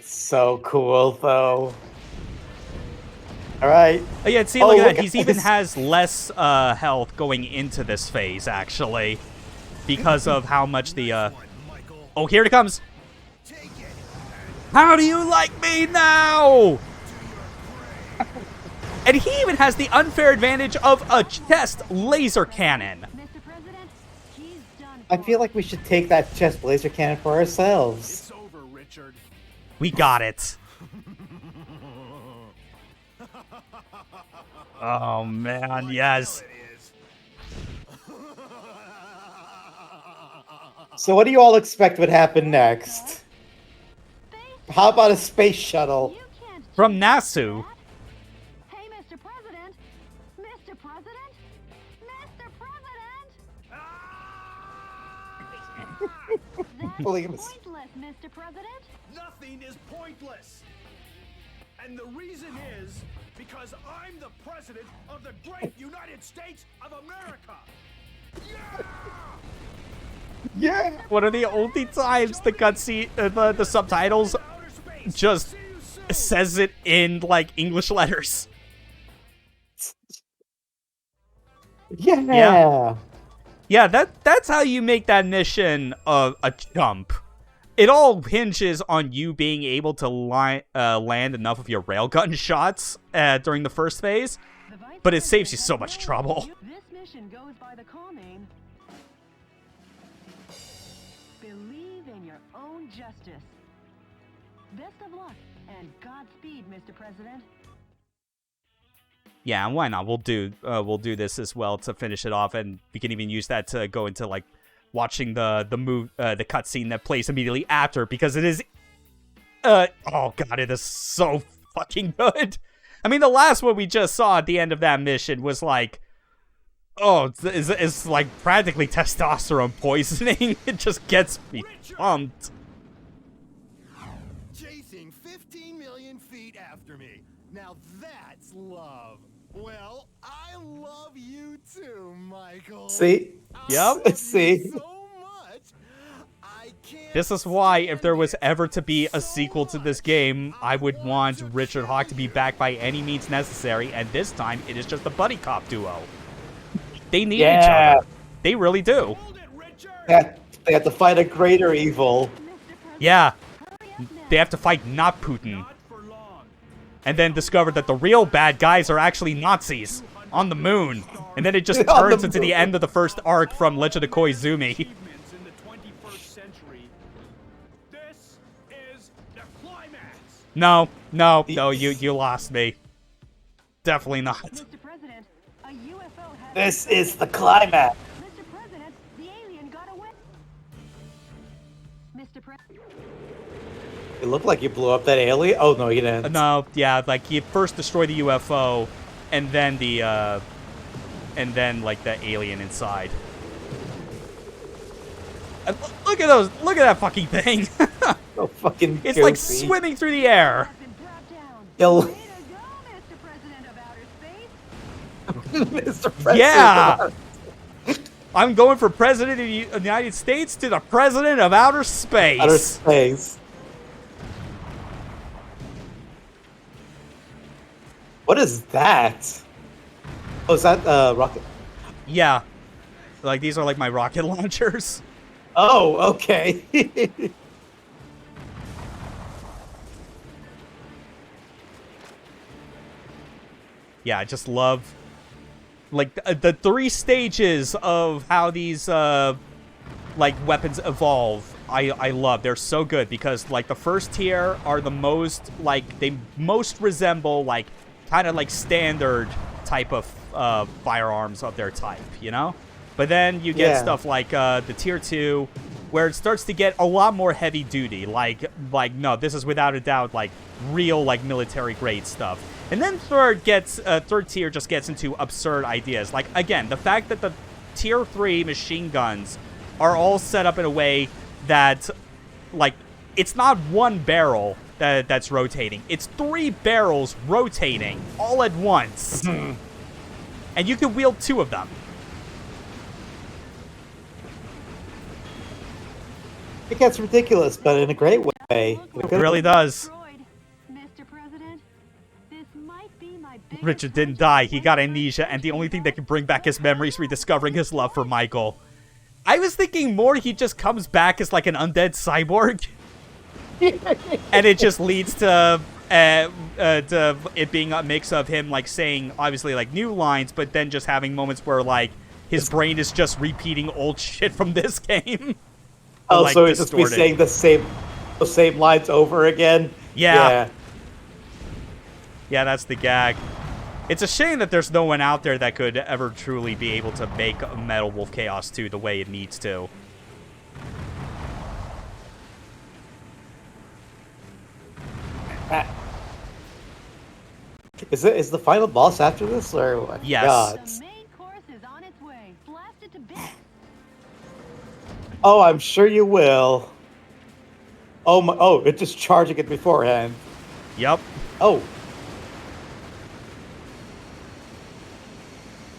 So cool, though. All right. Oh, yeah, see, look at look that. at He's even this. has less health going into this phase, actually. Because of how much the, One, Michael. Oh, here it comes! Take it. How do you like me now? And he even has the unfair advantage of a chest laser cannon. Mr. President, he's done. I feel like we should take that chest laser cannon for ourselves. It's over, Richard. We got it. Oh, man, yes. It is. So what do you all expect would happen next? How about a space shuttle? You can't From Nasu. Hey, Mr. President! Mr. President! Mr. President! That's Please. pointless, Mr. President! Nothing is pointless. And the reason is because I'm the president of the great United States of America. Yeah! Yeah. One of the only times the cutscene, the subtitles Outer space. just See you soon. says it in, like, English letters. Yeah. Yeah, that's how you make that mission a jump. It all hinges on you being able to land enough of your railgun shots during the first phase, The Vice but it saves you President so has much no trouble. idea. This mission goes by the call name. Believe in your own justice. Best of luck and Godspeed, Mr. President. Yeah, and why not? We'll do this as well to finish it off, and we can even use that to go into, like, watching the cutscene that plays immediately after, because it is oh god, it is so fucking good. I mean, the last one we just saw at the end of that mission was like, oh, it's like practically testosterone poisoning. It just gets me pumped. Chasing 15 million feet after me. Now that's love. Well, I love you too, Michael. See? Yep. I love you See? so much. I can't This is why, if there was stand ever to be it a so sequel to this much. game, I would want want to Richard Hawk to be back by any means necessary, and this time it is just a buddy cop duo. They need each Yeah. other. They really do. Hold it, Richard. They have to fight a greater evil. Mr. President, Yeah, hurry up now. they have to fight not Putin, Not for long. and then discover that the real bad guys are actually Nazis on the moon. And then it just On the turns into the moon. end of the first arc from Legend of Koizumi. Achievements in the 21st century. This is the climax. No, you lost me. Definitely not. Mr. President, a UFO has... This is the climax. Mr. President, the alien got away. Mr. President... It looked like you blew up that alien. Oh no, you didn't. No, yeah, like you first destroy the UFO, and then like the alien inside. Look at those. Look at that fucking thing. So fucking It's like goofy. swimming through the air. Has been brought down. Yo. Way to go, Mr. President of Outer Space. Mr. President. Yeah. I'm going from President of the United States to the President of Outer Space. Outer space. What is that? Oh, is that rocket? Yeah. Like, these are like my rocket launchers. Oh, okay. Yeah, I just love, like, the 3 stages of how these, like, weapons evolve. I love. They're so good because, like, the first tier are the most, like, they most resemble, like, kind of like standard type of firearms of their type, you know? But then you get stuff like the tier 2, where it starts to get a lot more heavy duty. Like no, this is without a doubt like real like military grade stuff. And then third tier just gets into absurd ideas. Like again, the fact that the tier 3 machine guns are all set up in a way that like it's not one barrel that's rotating. It's 3 barrels rotating all at once. And you can wield 2 of them. It gets ridiculous, but in a great way. It really does. Mr. President, this might be my biggest Richard didn't die. He got amnesia, and the only thing that can bring back his memories is rediscovering his love for Michael. I was thinking more he just comes back as like an undead cyborg. And it just leads to it being a mix of him like saying obviously like new lines, but then just having moments where like his brain is just repeating old shit from this game. Oh, like, so he's just be saying the same lines over again? Yeah. Yeah, that's the gag. It's a shame that there's no one out there that could ever truly be able to make Metal Wolf Chaos 2 the way it needs to. Is the final boss after this, or what? Yes. God. The main course is on its way. Blast it to bits. Oh, I'm sure you will. Oh my! Oh, it's just charging it beforehand. Yep. Oh,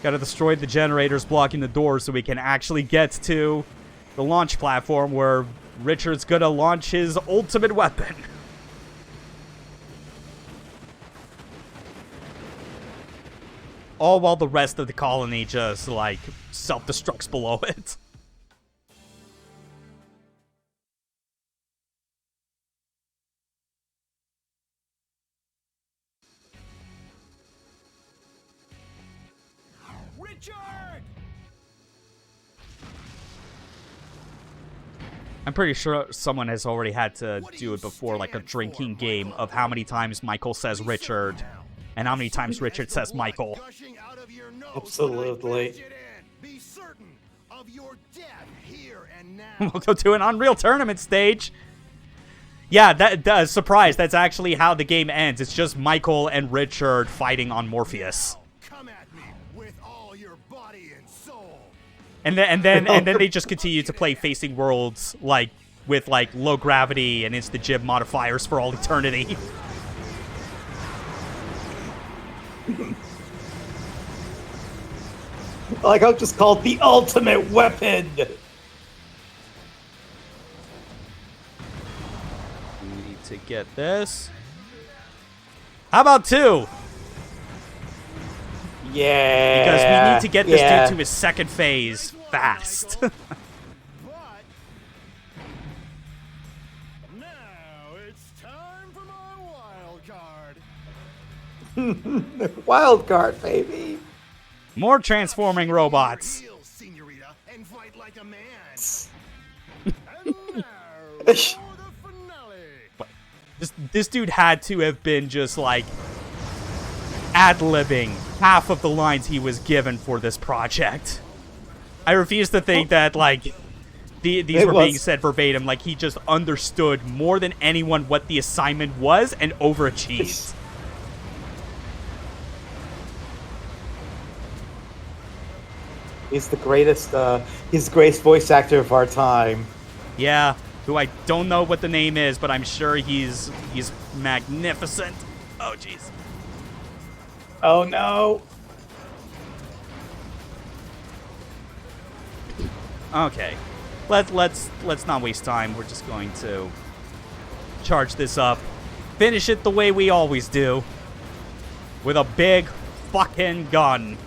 Gotta destroy the generators blocking the doors so we can actually get to the launch platform where Richard's gonna launch his ultimate weapon. All while the rest of the colony just, like, self-destructs below it. Richard! I'm pretty sure someone has already had to do it before, like a drinking game of how many times Michael says Richard and how many times Richard says Michael. absolutely. Be certain of your death here and now. We'll go to an Unreal Tournament stage. Yeah, that surprise. That's actually how the game ends. It's just Michael and Richard fighting on Morpheus. Come at me with all your body and soul. And then they just continue to play Facing Worlds like with like low gravity and insta-jib modifiers for all eternity. Like I'll just call it the ultimate weapon. We need to get this. How about 2? Yeah. Because we need to get this yeah. dude to his second phase fast. But now it's time for my wild card. Wild card, baby. More transforming robots. Real, senorita, and fight like a man. And now for the finale. This dude had to have been just like ad-libbing half of the lines he was given for this project. I refuse to think that like these were being said verbatim. Like he just understood more than anyone what the assignment was and overachieved. He's the greatest. He's the greatest voice actor of our time. Yeah, who I don't know what the name is, but I'm sure he's magnificent. Oh, jeez. Oh no! Okay, let's not waste time. We're just going to charge this up, finish it the way we always do, with a big fucking gun.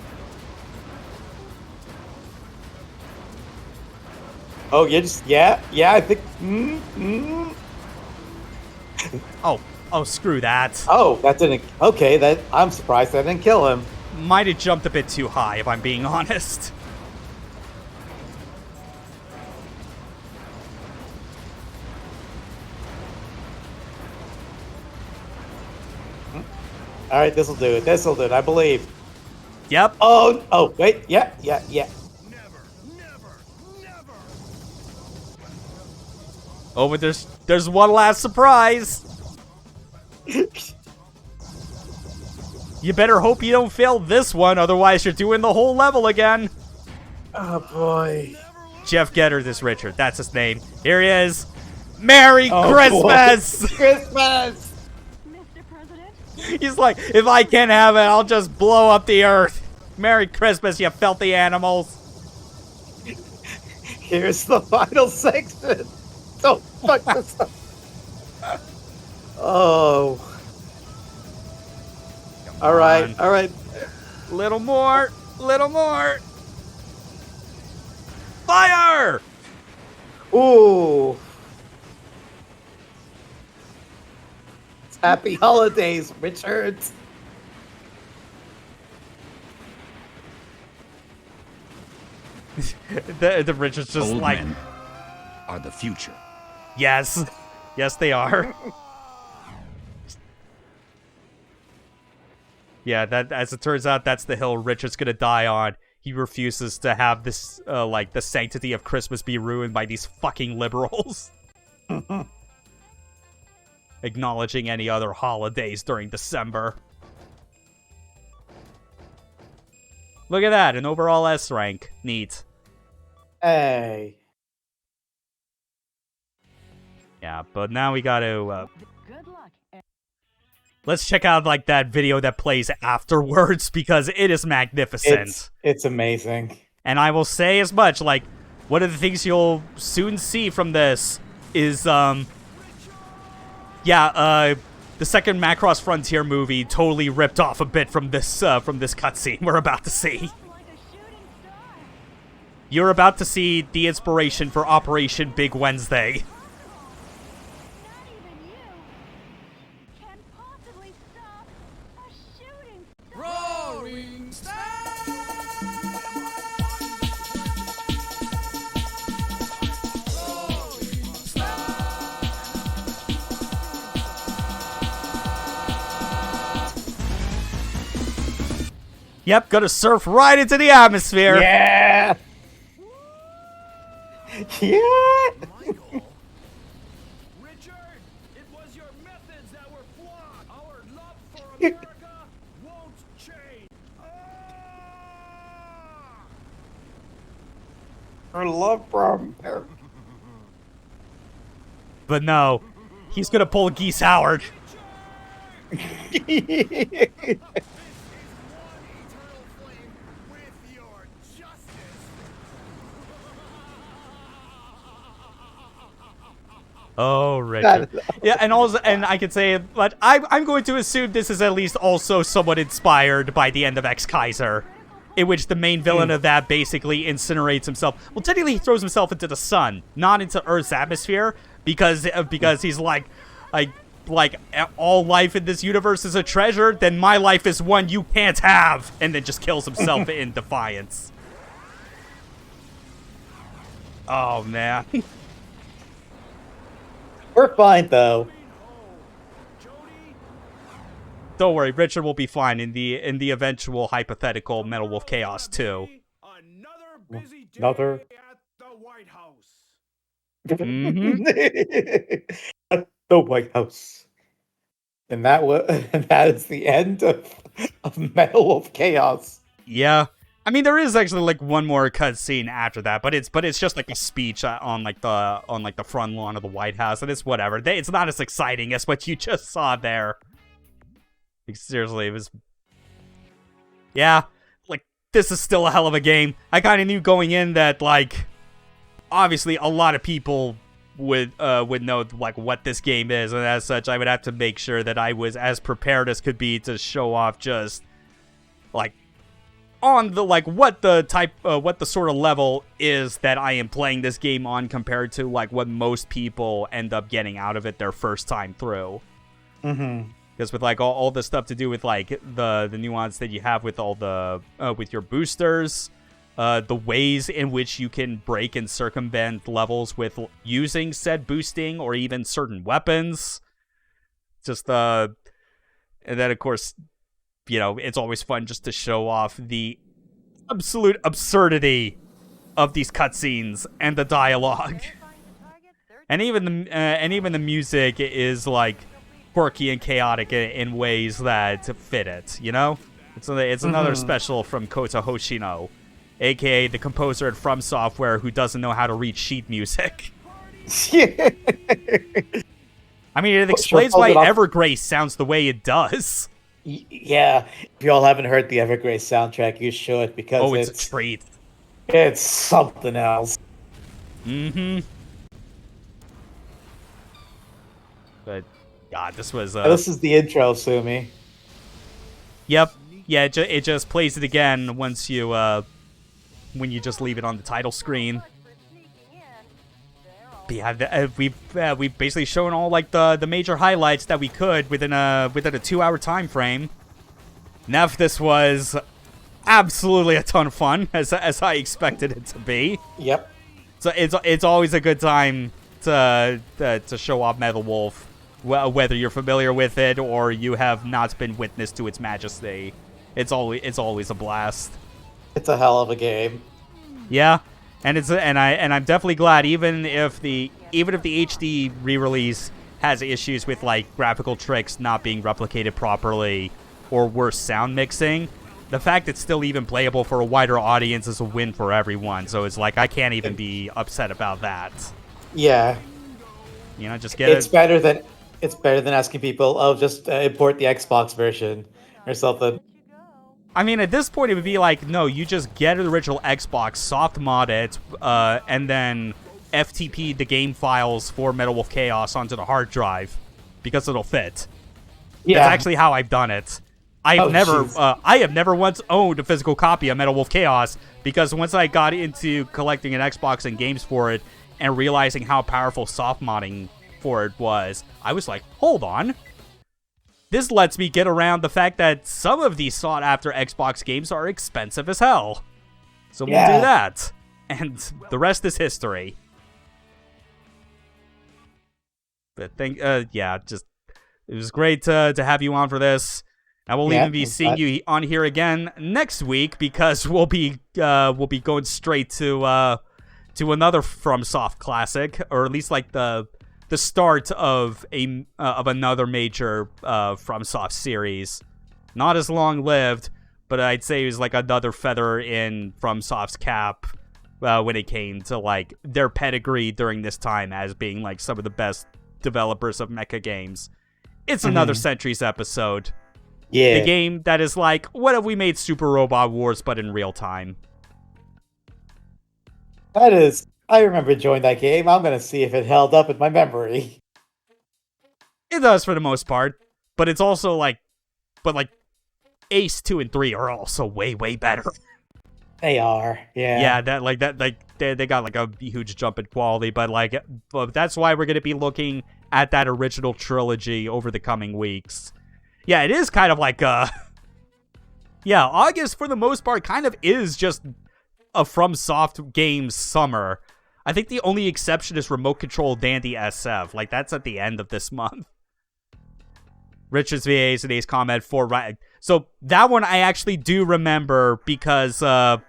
Oh, you just yeah. I think. Oh, screw that. Oh, that didn't. Okay, that I'm surprised that didn't kill him. Might have jumped a bit too high, if I'm being honest. All right, this'll do it. This'll do it. I believe. Yep. Oh, wait. Yeah. Never, never, never. Oh, but there's one last surprise. You better hope you don't fail this one, otherwise you're doing the whole level again. Oh boy. Jeff Getter, this Richard. That's his name. Here he is. Merry Oh, Christmas! boy. Christmas! Mr. President? He's like, if I can't have it, I'll just blow up the earth. Merry Christmas, you filthy animals. Here's the final section. Don't fuck this up. Oh. All right. Little more. Fire! Ooh. Happy holidays, Richard. the Richard's just Old like, men are the future. yes, they are. Yeah, that as it turns out, that's the hill Richard's gonna die on. He refuses to have this, like, the sanctity of Christmas be ruined by these fucking liberals. Acknowledging any other holidays during December. Look at that, an overall S rank. Neat. Hey. Yeah, but now we gotta, Good luck. let's check out, like, that video that plays afterwards, because it is magnificent. It's amazing. And I will say as much, like, one of the things you'll soon see from this is, the second Macross Frontier movie totally ripped off a bit from this cutscene we're about to see. Like a shooting star. You're about to see the inspiration for Operation Big Wednesday. Not even you can possibly stop a shooting star. Roaring Yep, gonna surf right into the atmosphere. Yeah. Yeah. Michael? Richard, it was your methods that were flawed. Our love for America won't change. Her love from her. But no, he's gonna pull Geese Howard. Oh, Richard. Yeah, and also, and I could say, but I'm going to assume this is at least also somewhat inspired by the end of X Kaiser, in which the main villain of that basically incinerates himself. Well, technically, he throws himself into the sun, not into Earth's atmosphere, because he's like all life in this universe is a treasure. Then my life is one you can't have, and then just kills himself in defiance. Oh man. We're fine though. Don't worry, Richard will be fine in the eventual hypothetical Metal Wolf Chaos 2. Another busy day Another. at the White House. At the White House. And that is the end of Metal Wolf Chaos. Yeah, I mean, there is actually like one more cutscene after that, but it's just like a speech on the front lawn of the White House, and it's whatever. It's not as exciting as what you just saw there. Like, seriously, it was. Yeah, like this is still a hell of a game. I kind of knew going in that like, obviously, a lot of people would know like what this game is, and as such, I would have to make sure that I was as prepared as could be to show off just like. On the like what the sort of level is that I am playing this game on compared to like what most people end up getting out of it their first time through. Because with like all the stuff to do with like the nuance that you have with all the with your boosters, the ways in which you can break and circumvent levels with using said boosting or even certain weapons. Just and then of course, you know, it's always fun just to show off the absolute absurdity of these cutscenes and the dialogue. And even the music is like quirky and chaotic in ways that fit it, you know? It's another special from Kota Hoshino, aka the composer at From Software who doesn't know how to read sheet music. I mean, it explains why Evergrace sounds the way it does. Yeah, if you all haven't heard the Evergrace soundtrack, you should, because it's a treat. It's something else. But God, this was. This is the intro, Sumi. Yep. Yeah, it just plays it again once you when you just leave it on the title screen. But yeah, we've basically shown all like the major highlights that we could within a 2-hour time frame. Neff, this was absolutely a ton of fun, as I expected it to be. Yep. So it's always a good time to show off Metal Wolf, whether you're familiar with it or you have not been witness to its majesty. It's always a blast. It's a hell of a game. Yeah. And I'm definitely glad, even if the HD re-release has issues with like graphical tricks not being replicated properly or worse sound mixing, the fact it's still even playable for a wider audience is a win for everyone. So it's like I can't even be upset about that. Yeah. You know, just get it's better than asking people, oh, just import the Xbox version or something. I mean, at this point, it would be like, no, you just get the original Xbox, soft mod it, and then FTP the game files for Metal Wolf Chaos onto the hard drive, because it'll fit. Yeah. That's actually how I've done it. I have never once owned a physical copy of Metal Wolf Chaos, because once I got into collecting an Xbox and games for it, and realizing how powerful soft modding for it was, I was like, hold on. This lets me get around the fact that some of these sought-after Xbox games are expensive as hell. So we'll do that. And the rest is history. But it was great to have you on for this. I will even be seeing you on here again next week, because we'll be going straight to another FromSoft classic, or at least like the start of another major FromSoft series. Not as long-lived, but I'd say it was like another feather in FromSoft's cap when it came to like their pedigree during this time as being like some of the best developers of mecha games. It's another Centuries episode. Yeah. The game that is like, what if we made Super Robot Wars but in real time? That is... I remember enjoying that game. I'm going to see if it held up in my memory. It does for the most part, but it's also like, Ace 2 and 3 are also way, way better. They are, yeah. Yeah, they got like a huge jump in quality, but that's why we're going to be looking at that original trilogy over the coming weeks. Yeah, it is kind of like August for the most part kind of is just a FromSoft Games summer. I think the only exception is Remote Control Dandy SF. Like, that's at the end of this month. Richard's VAs and Ace Combat 4. So that one I actually do remember because of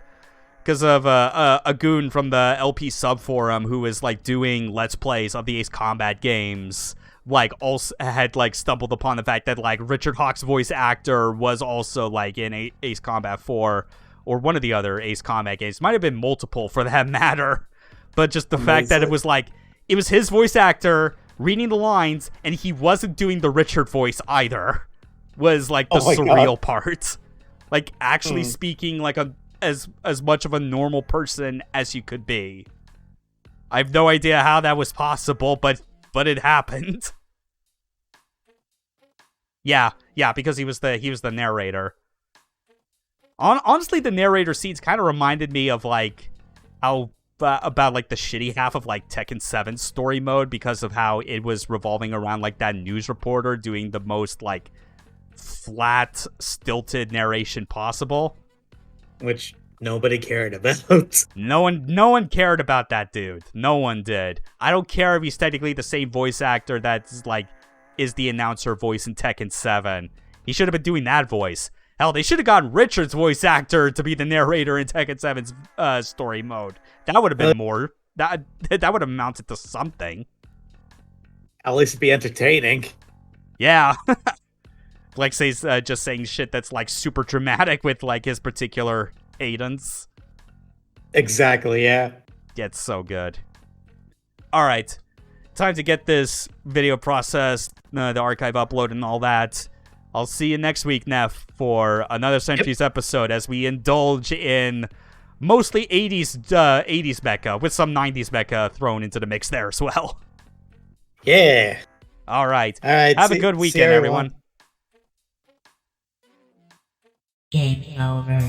a goon from the LP subforum who was like doing Let's Plays of the Ace Combat games. Like, also had like stumbled upon the fact that like Richard Hawk's voice actor was also like in Ace Combat 4 or one of the other Ace Combat games. Might have been multiple for that matter. But just the fact that it was like, it was his voice actor reading the lines, and he wasn't doing the Richard voice either, was like the surreal part. Like actually speaking like as much of a normal person as you could be. I have no idea how that was possible, but it happened. Yeah, because he was the narrator. Honestly, the narrator scenes kind of reminded me of like how about like the shitty half of like Tekken 7 story mode, because of how it was revolving around like that news reporter doing the most like flat, stilted narration possible, which nobody cared about. No one cared about that dude. No one did. I don't care if he's technically the same voice actor that's like is the announcer voice in Tekken 7. He should have been doing that voice. Hell, they should have gotten Richard's voice actor to be the narrator in Tekken 7's story mode. That would have been more. That would have amounted to something. At least it'd be entertaining. Yeah. Like just saying shit that's like super dramatic with like his particular cadence. Exactly, yeah. Yeah, it's so good. Alright. Time to get this video processed, the archive upload and all that. I'll see you next week, Neff, for another Centuries episode as we indulge in mostly 80s mecha, with some 90s mecha thrown into the mix there as well. Yeah. All right. Have a good weekend, everyone. Game over.